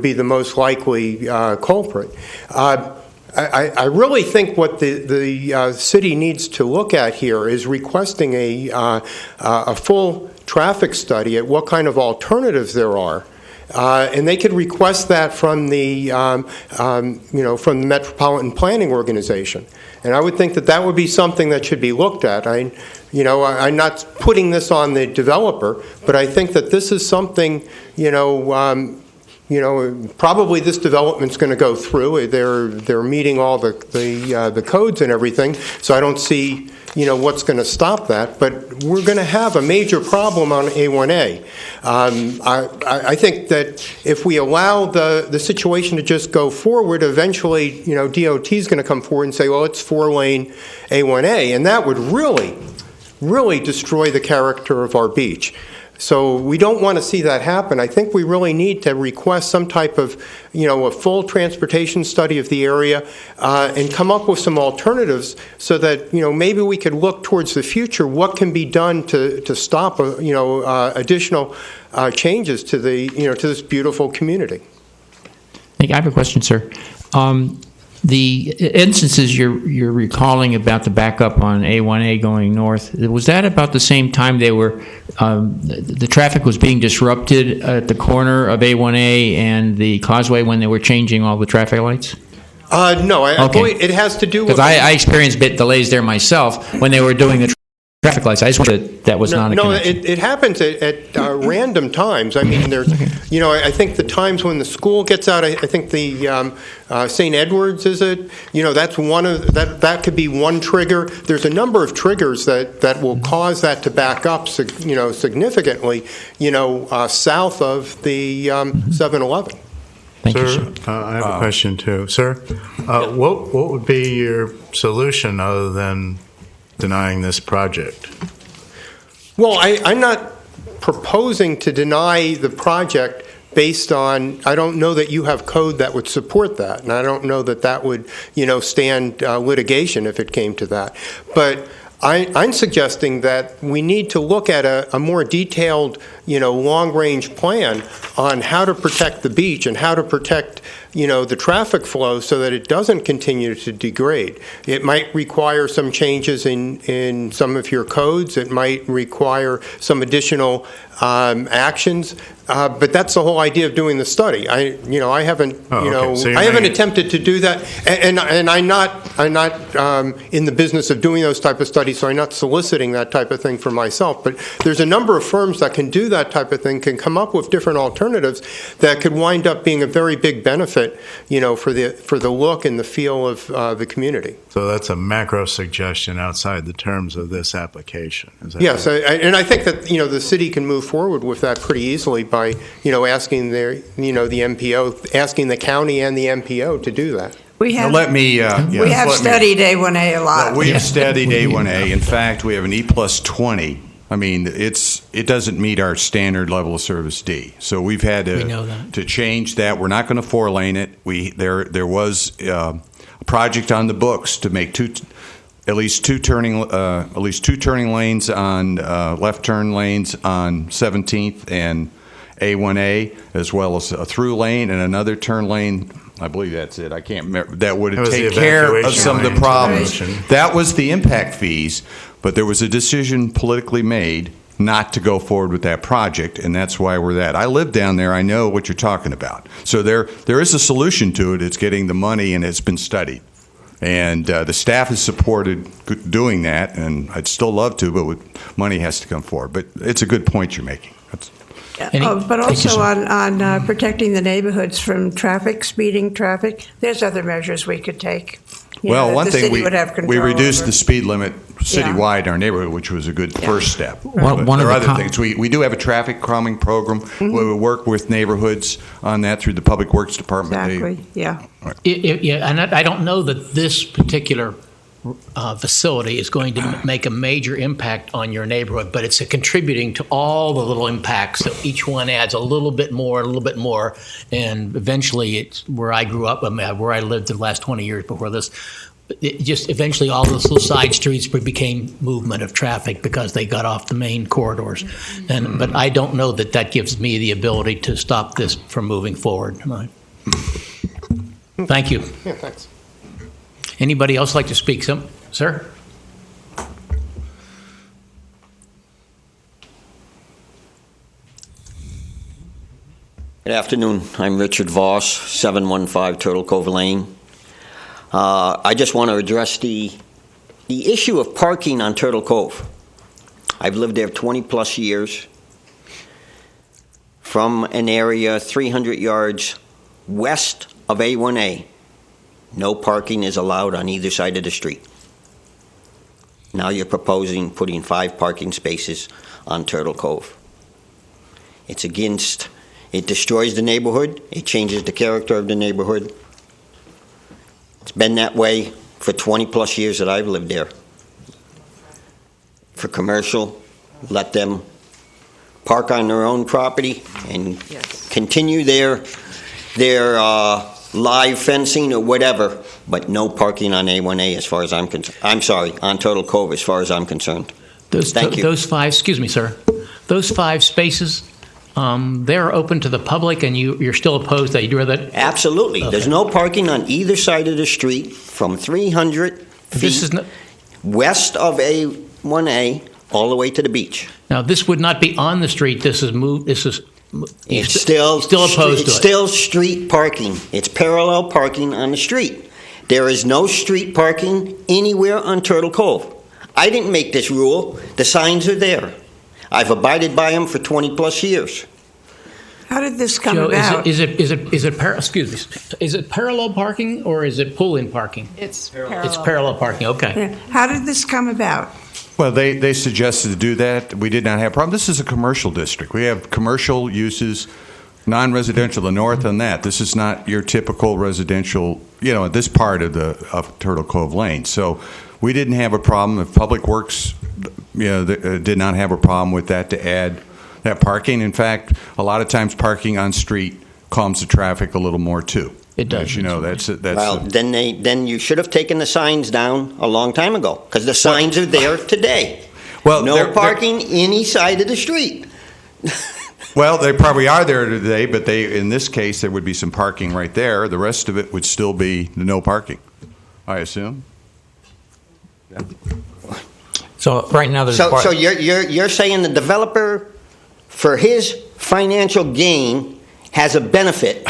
be the most likely culprit. I really think what the city needs to look at here is requesting a full traffic study at what kind of alternatives there are. And they could request that from the from the Metropolitan Planning Organization, and I would think that would be something that should be looked at. I'm not putting this on the developer, but I think that this is something probably this development's going to go through. They're meeting all the codes and everything, so I don't see what's going to stop that. But we're going to have a major problem on A1A. I think that if we allow the situation to just go forward, eventually DOT is going to come forward and say, well, it's 4-lane A1A, and that would really destroy the character of our beach. So we don't want to see that happen. I think we really need to request some type of, a full transportation study of the area and come up with some alternatives so that, maybe we could look towards the future. What can be done to stop, additional changes to to this beautiful community? I have a question, sir. The instances you're recalling about the backup on A1A going north, was that about the same time they were, the traffic was being disrupted at the corner of A1A and the causeway when they were changing all the traffic lights? No, I believe it has to do with... Because I experienced bit delays there myself when they were doing the traffic lights. I just wanted that was not a connection. No, it happens at random times. I mean, there's, I think the times when the school gets out, I think the St. Edwards, is it? That's one of, that could be one trigger. There's a number of triggers that will cause that to back up, significantly, south of the 7-Eleven. Thank you, sir. I have a question too. Sir, what would be your solution other than denying this project? Well, I'm not proposing to deny the project based on, I don't know that you have code that would support that, and I don't know that that would, stand litigation if it came to that. But I'm suggesting that we need to look at a more detailed, long-range plan on how to protect the beach and how to protect, the traffic flow so that it doesn't continue to degrade. It might require some changes in some of your codes. It might require some additional actions. But that's the whole idea of doing the study. I haven't, I haven't attempted to do that, and I'm not in the business of doing those type of studies, so I'm not soliciting that type of thing for myself. But there's a number of firms that can do that type of thing, can come up with different alternatives that could wind up being a very big benefit, for the look and the feel of the community. So that's a macro suggestion outside the terms of this application. Is that yes, and I think that the city can move forward with that pretty easily by asking the MPO, asking the county and the MPO to do that. We have, we have studied A1A a lot. We've studied A1A. In fact, we have an E+20. I mean, it doesn't meet our standard level of service D. So we've had to change that. We're not going to 4-lane it. There was a project on the books to make at least two turning lanes on left turn lanes on 17th and A1A, as well as a through lane and another turn lane. I believe that's it. I can't remember. That would take care of some of the problems. That was the impact fees, but there was a decision politically made not to go forward with that project, and that's why we're that. I live down there. I know what you're talking about. So there is a solution to it. It's getting the money, and it's been studied. And the staff has supported doing that, and I'd still love to, but money has to come forward. But it's a good point you're making. But also on protecting the neighborhoods from speeding traffic, there's other measures we could take. One thing, we reduced over. the speed limit citywide in our neighborhood, which was a good first step. One there of are the other things. We do have a traffic calming program. We work with neighborhoods on that through the Public Works Department. Exactly, yeah. And I don't know that this particular facility is going to make a major impact on your neighborhood, but it's contributing to all the little impacts. So each one adds a little bit more, and eventually it's where I grew up, where I lived the last 20 years before this. It just eventually all those little side streets became movement of traffic because they got off the main corridors. But I don't know that gives me the ability to stop this from moving forward. Thank you. Yeah, thanks. Anybody else like to speak? Sir? Good afternoon. I'm Richard Voss, 715 Turtle Cove Lane. I just want to address the issue of parking on Turtle Cove. I've lived there 20-plus years. From an area 300 yards west of A1A, no parking is allowed on either side of the street. Now you're proposing putting 5 parking spaces on Turtle Cove. It destroys the neighborhood. It changes the character of the neighborhood. It's been that way for 20-plus years that I've lived there. For commercial, let them park on their own property and continue their live fencing or whatever, but no parking on A1A as far as I'm concerned. I'm sorry, on Turtle Cove as far as I'm concerned. Thank you. Those five, excuse me, sir, those 5 spaces, they're open to the public, and you're still opposed that you do that? Absolutely. Okay. There's no parking on either side of the street from 300 feet west of A1A all the way to the beach. Now, this would not be on the street. This is It's still opposed to it. Still street parking. It's parallel parking on the street. There is no street parking anywhere on Turtle Cove. I didn't make this rule. The signs are there. I've abided by them for 20 plus years. How did this come Joe, about? is it parallel parking or is it pull-in parking? It's parallel. It's parallel parking. Okay. Yeah. How did this come about? Well, they suggested to do that. We did not have a problem. This is a commercial district. We have commercial uses, non-residential, the north and that. This is not your typical residential, this part of Turtle Cove Lane. So we didn't have a problem. If Public Works, did not have a problem with that to add that parking. In fact, a lot of times parking on street calms the traffic a little more too. It does. Then you should have taken the signs down a long time ago, because the signs are there today. Well, no parking any side of the street. Well, they probably are there today, but in this case, there would be some parking right there. The rest of it would still be no parking, I assume. Yeah. So right now, there's so you're saying the developer, for his financial gain, has a benefit.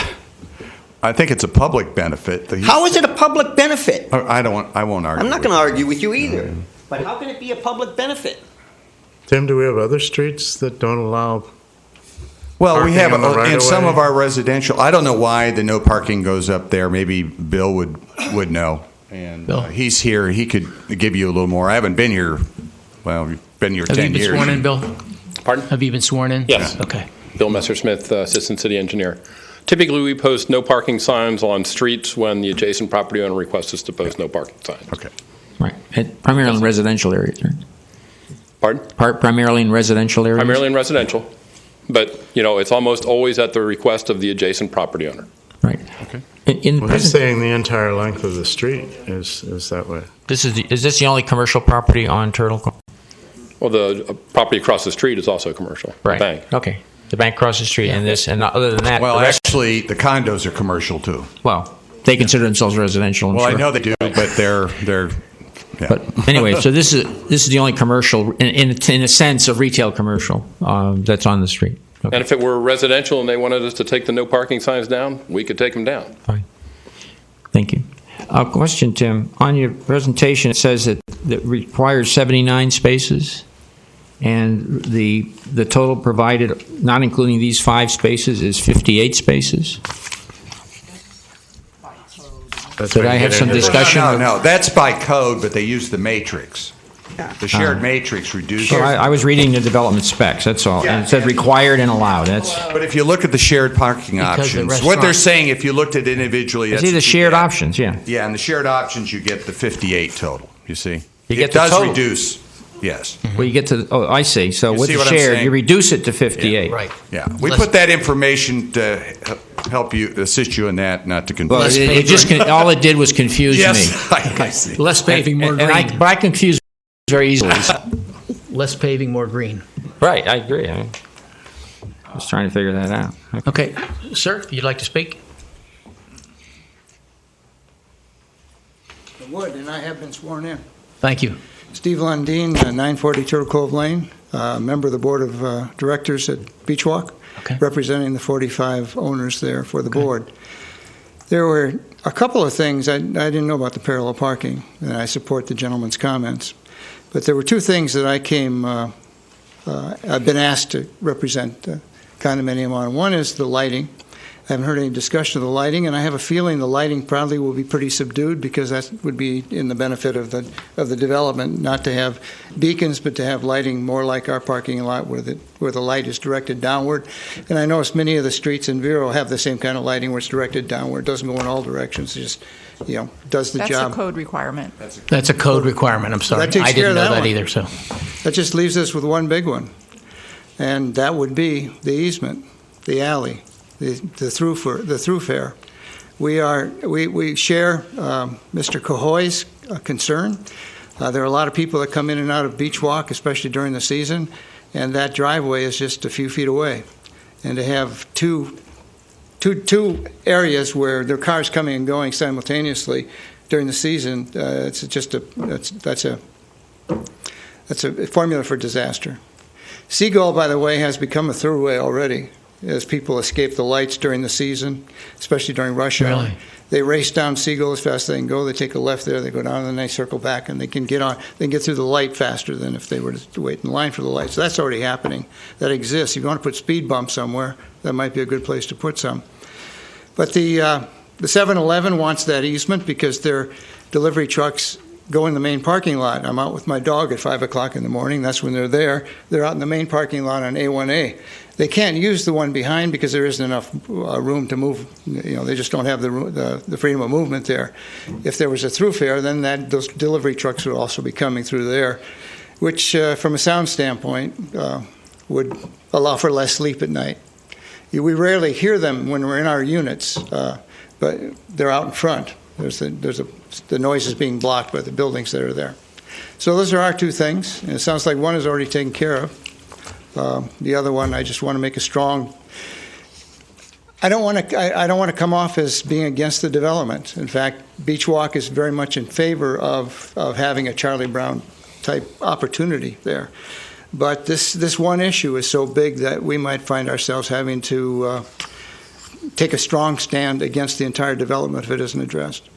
I think it's a public benefit. How is it a public benefit? I won't argue. I'm not going to argue with you either. But how can it be a public benefit? Tim, do we have other streets that don't allow? Well, we have right in some of our residential. I don't know why the no parking goes up there. Maybe Bill would know. And he's here. He could give you a little more. I haven't been here. Well, we've been here 10 years. Have you been sworn in, Bill? Pardon? Have you been sworn in? Yes. Okay. Bill Messersmith, Assistant City Engineer. Typically, we post no parking signs on streets when the adjacent property owner requests us to post no parking signs. Okay. Right. Primarily in residential areas, right? Pardon? Primarily in residential areas? Primarily in residential. But, it's almost always at the request of the adjacent property owner. Right. Okay. He's saying the entire length of the street is that way. Is this the only commercial property on Turtle Cove? Well, the property across the street is also commercial. Right. The bank. Okay. The bank across the street and this, and other than that. Well, actually, the condos are commercial too. Well, they consider themselves residential. I know they do, but they're. Yeah. But anyway, so this is the only commercial, in a sense, a retail commercial that's on the street. Okay. And if it were residential and they wanted us to take the no parking signs down, we could take them down. Fine. Thank you. Question, Tim. On your presentation, it says that it requires 79 spaces, and the total provided, not including these 5 spaces, is 58 spaces. Did I have some discussion? No, that's by code, but they use the matrix. The shared matrix reduces. So I was reading the development specs, that's all. And it said required and allowed. But if you look at the shared parking options, what they're saying, if you looked at individually, I see the shared options, yeah. Yeah, and the shared options, you get the 58 total, you see. It does reduce, yes. Well, you get to, I see. So with see the what I'm shared, saying? you reduce it to 58. Yeah, right. Yeah, we put that information to help you, assist you in that, not to confuse. Well, all it did was confuse me. Yes, I see. Less paving, more green. But I confuse very easily. Less paving, more green. Right, I agree. I was trying to figure that out. Okay. Sir, you'd like to speak? I would, and I have been sworn in. Thank you. Steve Lundeen, 940 Turtle Cove Lane, member of the Board of Directors at Beach Walk, representing the 45 owners there for the board. There were a couple of things. I didn't know about the parallel parking, and I support the gentleman's comments. But there were 2 things that I've been asked to represent the condominium on. One is the lighting. I haven't heard any discussion of the lighting, and I have a feeling the lighting probably will be pretty subdued because that would be in the benefit of the development, not to have beacons, but to have lighting more like our parking lot where the light is directed downward. And I noticed many of the streets in VERO have the same kind of lighting where it's directed downward. It doesn't go in all directions. It just does the job. That's a code requirement. That's a code requirement. I'm sorry. That takes I care didn't of know that that one. either. So that just leaves us with one big one. and that would be the easement, the alley, the throughfare. We share Mr. Cahoy's concern. There are a lot of people that come in and out of Beach Walk, especially during the season, and that driveway is just a few feet away. And to have two areas where there are cars coming and going simultaneously during the season, that's a formula for disaster. Seagull, by the way, has become a throughway already as people escape the lights during the season, especially during rush hour. Really? They race down Seagull as fast as they can go. They take a left there, they go down, and then they circle back, and they can get through the light faster than if they were to wait in line for the light. So that's already happening. That exists. If you want to put speed bumps somewhere, that might be a good place to put some. But the 7-Eleven wants that easement because their delivery trucks go in the main parking lot. I'm out with my dog at 5 o'clock in the morning. That's when they're there. They're out in the main parking lot on A1A. They can't use the one behind because there isn't enough room to move. They just don't have the freedom of movement there. If there was a throughfare, then those delivery trucks would also be coming through there, which, from a sound standpoint, would allow for less sleep at night. We rarely hear them when we're in our units, but they're out in front. The noise is being blocked by the buildings that are there. So those are our two things. And it sounds like one is already taken care of. The other one, I just want to make a strong. I don't want to come off as being against the development. In fact, Beach Walk is very much in favor of having a Charlie Brown type opportunity there. But this one issue is so big that we might find ourselves having to take a strong stand against the entire development if it isn't addressed.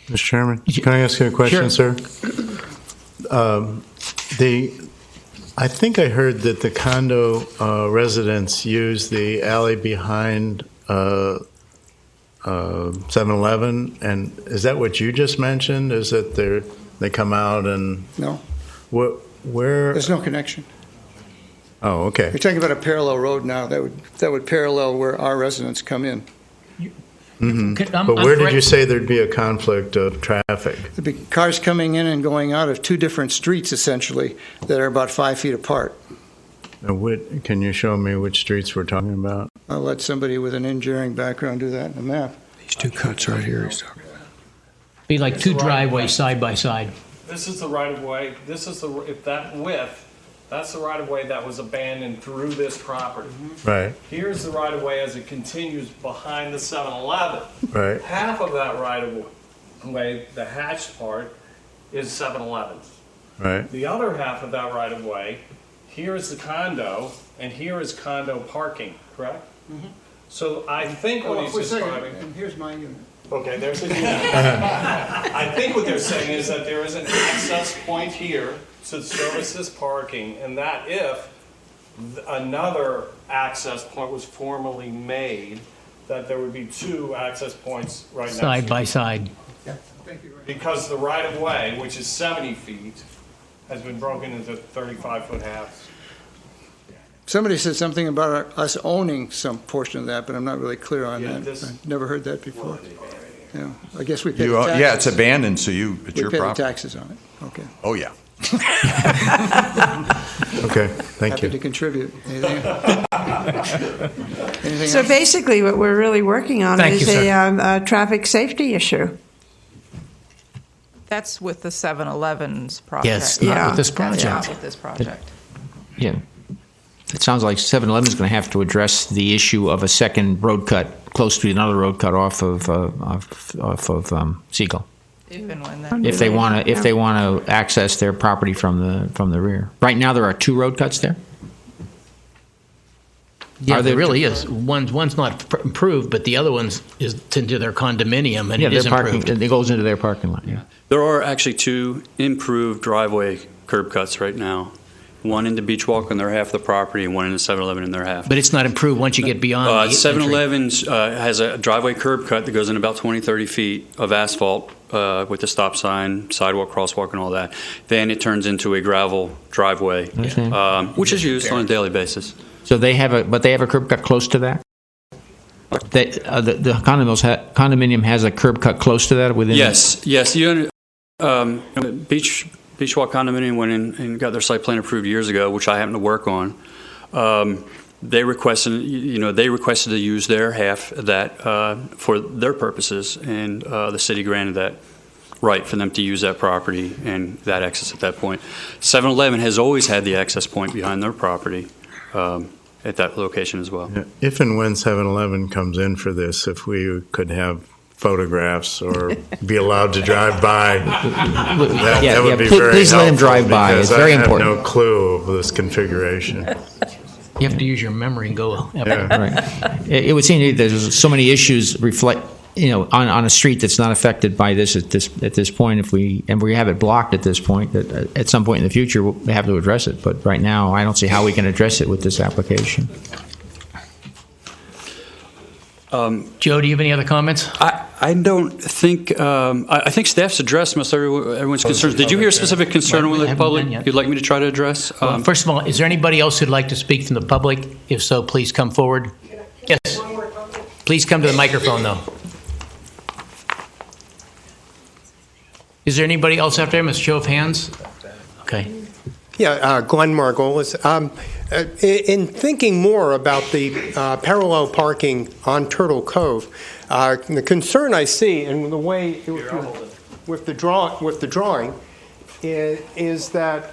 Mr. Chairman, can I ask you a question, Sure. sir? I think I heard that the condo residents use the alley behind 7-Eleven, and is that what you just mentioned? Is that they come out and no? Where? There's no connection. Oh, okay. You're talking about a parallel road now that would parallel where our residents come in. Mm-hmm. But where did you say there'd be a conflict of traffic? There'd be cars coming in and going out of two different streets, essentially, that are about 5 feet apart. Now, can you show me which streets we're talking about? I'll let somebody with an engineering background do that in a map. These two cuts right here he's talking about. Be like two driveways side by side. This is the right-of-way. If that width, that's the right-of-way that was abandoned through this property. Right. Here's the right-of-way as it continues behind the 7-Eleven. Right. Half of that right-of-way, the hatched part, is 7-Eleven's. Right. The other half of that right-of-way, here is the condo, and here is condo parking, correct? Mm-hmm. So I think what he's describing... And here's my unit. Okay, there's a unit. I think what they're saying is that there is an access point here to service this parking, and that if another access point was formally made, that there would be two access points right next to Side by side. Yeah, thank you. Because the right-of-way, which is 70 feet, has been broken into 35-foot halves. Somebody said something about us owning some portion of that, but I'm not really clear on that. I've never heard that before. Yeah, I guess we pay the taxes. Yeah, it's abandoned, so it's your property. We pay the taxes on it. Okay. Oh, yeah. Okay, thank Happy you. to contribute. Anything So else? basically, what we're really working on Thank is you, a traffic safety issue. That's with the 7-Eleven's project. Yes, not with this project. Not with this project. Yeah. It sounds like 7-Eleven is going to have to address the issue of a second road cut close to another road cut off of Seagull. Even when that If they want to access their property from the rear. Right now there are two road cuts there. Yeah, there really is. One's not improved, but the other one's is into their condominium, and it is improved. It goes into their parking lot. Yeah. There are actually two improved driveway curb cuts right now. One into Beach Walk on their half of the property, and one into 7-Eleven in their half. But it's not improved once you get beyond. 7-Eleven's has a driveway curb cut that goes in about 20, 30 feet of asphalt with the stop sign, sidewalk, crosswalk, and all that. Then it turns into a gravel driveway, which is used on a daily basis. So they have a curb cut close to that. The condominium has a curb cut close to that within. Yes. Beach Walk condominium went in and got their site plan approved years ago, which I happened to work on. They requested to use their half of that for their purposes, and the city granted that right for them to use that property and that access at that point. 7-Eleven has always had the access point behind their property at that location as well. If and when 7-Eleven comes in for this, if we could have photographs or be allowed to drive by, that would be very please let him helpful, drive by. because It's very I have important. no clue of this configuration. You have to use your memory and go. Right. It would seem to me there's so many issues on a street that's not affected by this at this point. If we have it blocked at this point, that at some point in the future we'll have to address it. But right now, I don't see how we can address it with this application. Joe, do you have any other comments? I don't think. I think staff's addressed most everyone's concerns. Did you hear a specific concern with the public you'd like me to try to address? Well, first of all, is there anybody else who'd like to speak from the public? If so, please come forward. Yes. Please come to the microphone, though. Is there anybody else out there? Must show of hands. Okay. Yeah, Glenn Margolis. In thinking more about the parallel parking on Turtle Cove, the concern I see, and the way with the drawing, is that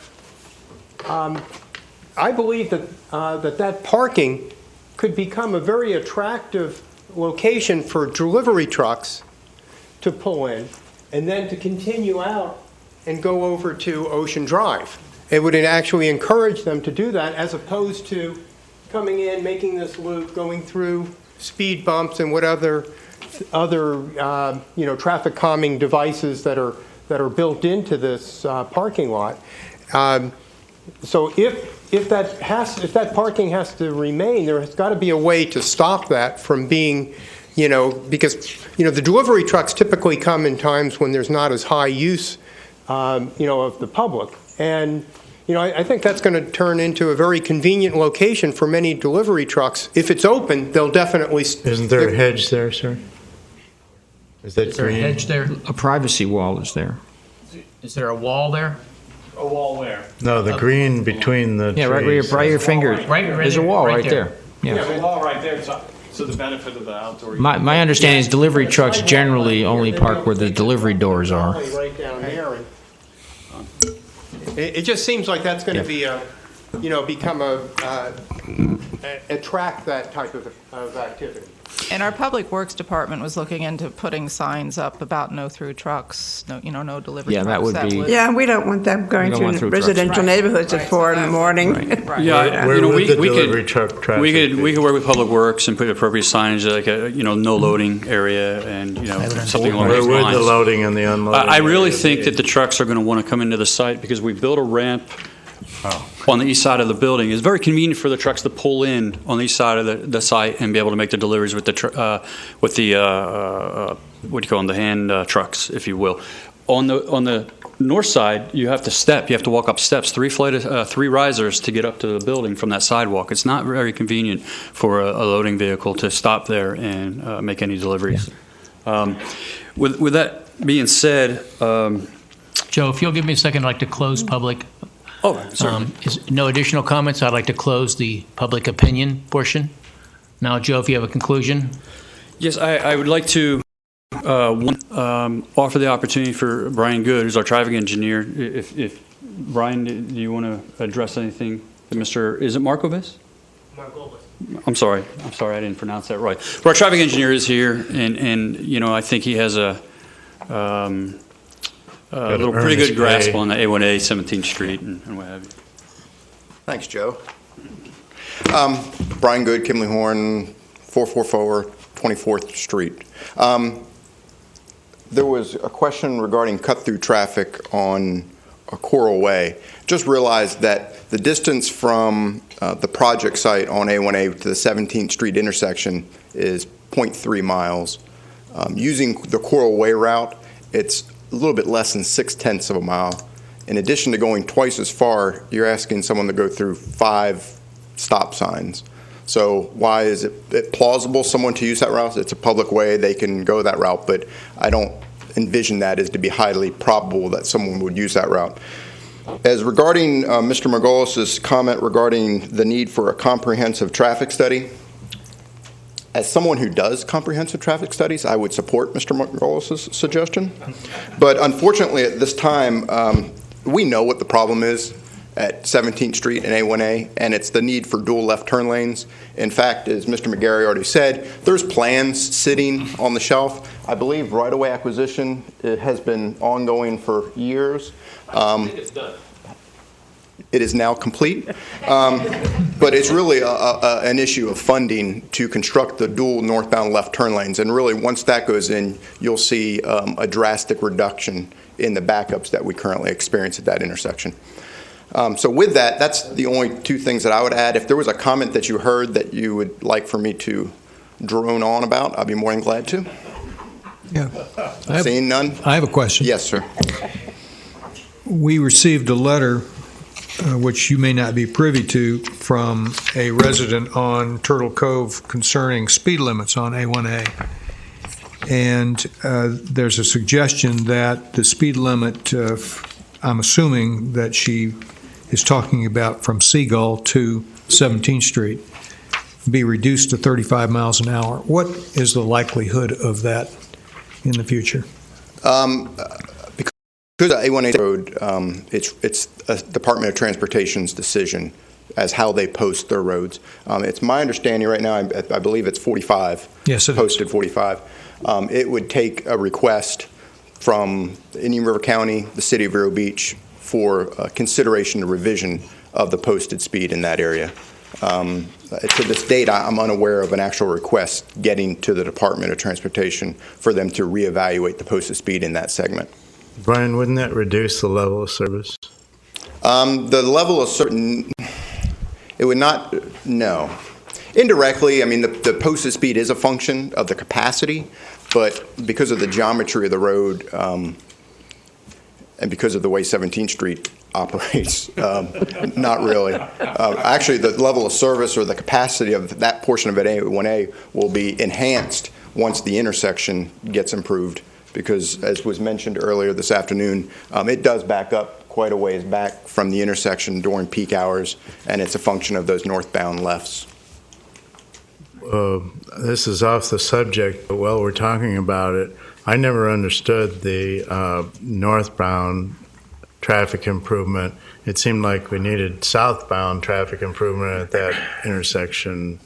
I believe that that parking could become a very attractive location for delivery trucks to pull in, and then to continue out and go over to Ocean Drive. It would actually encourage them to do that, as opposed to coming in, making this loop, going through speed bumps and what other traffic calming devices that are built into this parking lot. So if that parking has to remain, there has got to be a way to stop that from being, because the delivery trucks typically come in times when there's not as high use, of the public. And I think that's going to turn into a very convenient location for many delivery trucks. If it's open, they'll definitely. Isn't there a hedge there, sir? Is that there a green? hedge there? A privacy wall is there. Is there a wall there? A wall where? No, the green between the trees. Right where your finger. There's a wall right there. Yeah, the wall right there. So the benefit of the outdoor. My understanding is delivery trucks generally only park where the delivery doors are. Right down there. It just seems like that's going to be attract that type of activity. And our Public Works Department was looking into putting signs up about no through trucks, no delivery trucks. Yeah, that would be. Yeah, we don't want them going through residential neighborhoods at 4 in the morning. Right. Yeah, Where would the we delivery truck traffic we could work with Public Works and put appropriate signage, like a no loading area, and something along those Where would lines. the loading and the unloading? I really area think be? that the trucks are going to want to come into the site because we built a ramp on the east side of the building. It's very convenient for the trucks to pull in on the east side of the site and be able to make the deliveries with the what do you call them, the hand trucks, if you will. On the north side, you have to step. You have to walk up steps, three risers to get up to the building from that sidewalk. It's not very convenient for a loading vehicle to stop there and make any deliveries. Yeah. With that being said, Joe, if you'll give me a second, I'd like to close public. Oh, certainly. No additional comments. I'd like to close the public opinion portion. Now, Joe, if you have a conclusion. Yes, I would like to offer the opportunity for Brian Good, who's our traffic engineer. If Brian, do you want to address anything to Mr. Is it Markovis? Margolis. I'm sorry, I didn't pronounce that right. But our traffic engineer is here, and I think he has a pretty good grasp on the A1A 17th Street and what have you. Thanks, Joe. Brian Good, Kimley Horn, 444 24th Street. There was a question regarding cut-through traffic on Coral Way. Just realized that the distance from the project site on A1A to the 17th Street intersection is 0.3 miles. Using the Coral Way route, it's a little bit less than 0.6 of a mile. In addition to going twice as far, you're asking someone to go through 5 stop signs. So why is it plausible someone to use that route? It's a public way, they can go that route, but I don't envision that as to be highly probable that someone would use that route. As regarding Mr. Margolis's comment regarding the need for a comprehensive traffic study, as someone who does comprehensive traffic studies, I would support Mr. Margolis's suggestion. But unfortunately, at this time, we know what the problem is at 17th Street and A1A, and it's the need for dual left turn lanes. In fact, as Mr. McGarry already said, there's plans sitting on the shelf. I believe right-of-way acquisition has been ongoing for years. I think it's done. It is now complete, but it's really an issue of funding to construct the dual northbound left turn lanes. And really, once that goes in, you'll see a drastic reduction in the backups that we currently experience at that intersection. So with that, that's the only two things that I would add. If there was a comment that you heard that you would like for me to drone on about, I'd be more than glad to. Yeah. Seeing none? I have a question. Yes, sir. We received a letter, which you may not be privy to, from a resident on Turtle Cove concerning speed limits on A1A. And there's a suggestion that the speed limit, I'm assuming that she is talking about from Seagull to 17th Street, be reduced to 35 miles an hour. What is the likelihood of that in the future? Because of A1A road, it's a Department of Transportation's decision as how they post their roads. It's my understanding right now, I believe it's 45. Yes, it posted 45. It would take a request from Indian River County, the city of Vero Beach, for consideration and revision of the posted speed in that area. To this date, I'm unaware of an actual request getting to the Department of Transportation for them to reevaluate the posted speed in that segment. Brian, wouldn't that reduce the level of service? The level of certain, it would not, no. Indirectly, I mean, the posted speed is a function of the capacity, but because of the geometry of the road and because of the way 17th Street operates, not really. Actually, the level of service or the capacity of that portion of A1A will be enhanced once the intersection gets improved, because as was mentioned earlier this afternoon, it does back up quite a ways back from the intersection during peak hours, and it's a function of those northbound lefts. This is off the subject, but while we're talking about it, I never understood the northbound traffic improvement. It seemed like we needed southbound traffic improvement at that intersection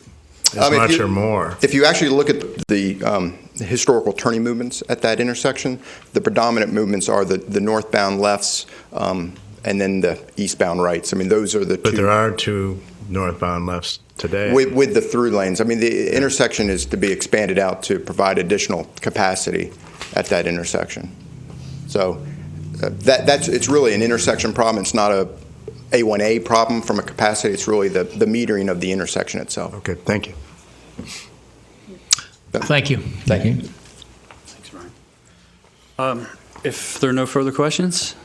as much or more. If you actually look at the historical turning movements at that intersection, the predominant movements are the northbound lefts and then the eastbound rights. I mean, those are the two. But there are two northbound lefts today. With the through lanes. I mean, the intersection is to be expanded out to provide additional capacity at that intersection. So it's really an intersection problem. It's not a A1A problem from a capacity. It's really the metering of the intersection itself. Okay, thank you. Thank you. Thank you. Thanks, Brian. If there are no further questions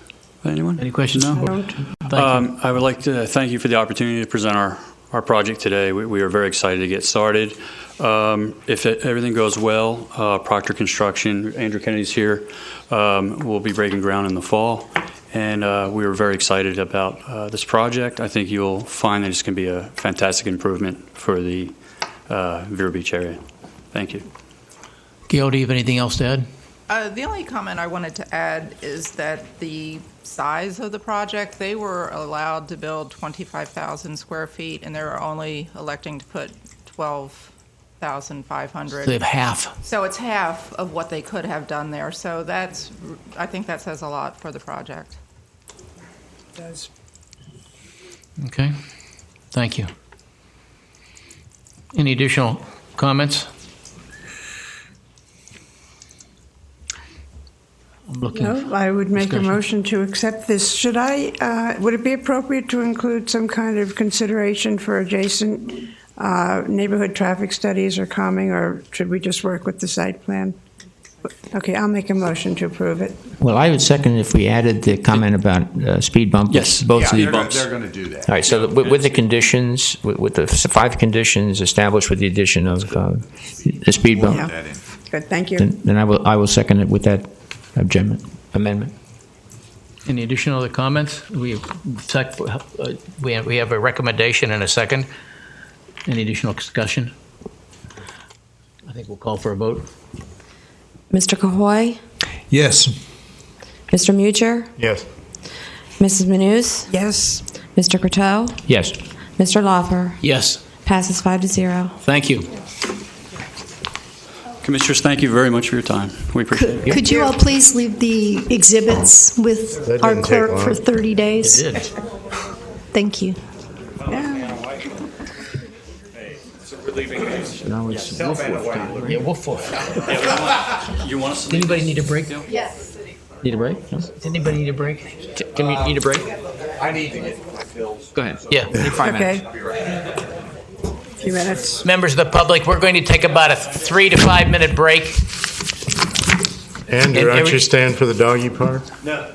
by anyone? Any questions? No. I would like to thank you for the opportunity to present our project today. We are very excited to get started. If everything goes well, Proctor Construction, Andrew Kennedy's here, will be breaking ground in the fall. And we are very excited about this project. I think you'll find that it's going to be a fantastic improvement for the Vero Beach area. Thank you. Gail, do you have anything else to add? The only comment I wanted to add is that the size of the project, they were allowed to build 25,000 square feet, and they're only electing to put 12,500. So they have half. So it's half of what they could have done there. So I think that says a lot for the project. It does. Okay. Thank you. Any additional comments? No, I would make a motion to accept this. Would it be appropriate to include some kind of consideration for adjacent neighborhood traffic studies or calming, or should we just work with the site plan? Okay, I'll make a motion to approve it. Well, I would second if we added the comment about speed bumps. Yes, both speed of bumps. They're going to do that. All right, so with the conditions, with the 5 conditions established with the addition of the speed bump. Yeah. Good, thank you. Then I will second it with that amendment. Any additional other comments? We have a recommendation and a second. Any additional discussion? I think we'll call for a vote. Mr. Cahoy? Yes. Mr. Mucher? Yes. Mrs. Manous? Yes. Mr. Croteau? Yes. Mr. Laufer? Yes. Passes 5-0. Thank you. Commissioners, thank you very much for your time. We appreciate it. Could you all please leave the exhibits with That our didn't take clerk long. for 30 days? It did. Thank you. So we're leaving these. Now it's Tell Ben away. Yeah, Wolf Wolf. You want us to Does anybody need a break? Yes. Need a break? No? Does anybody need a break? Can we need a break? I need to get my bills. Go ahead. Yeah. Need 5 minutes. Okay. Few minutes. Members of the public, we're going to take about a 3 to 5 minute break. Andrew, And aren't every- you staying for the doggy park? No.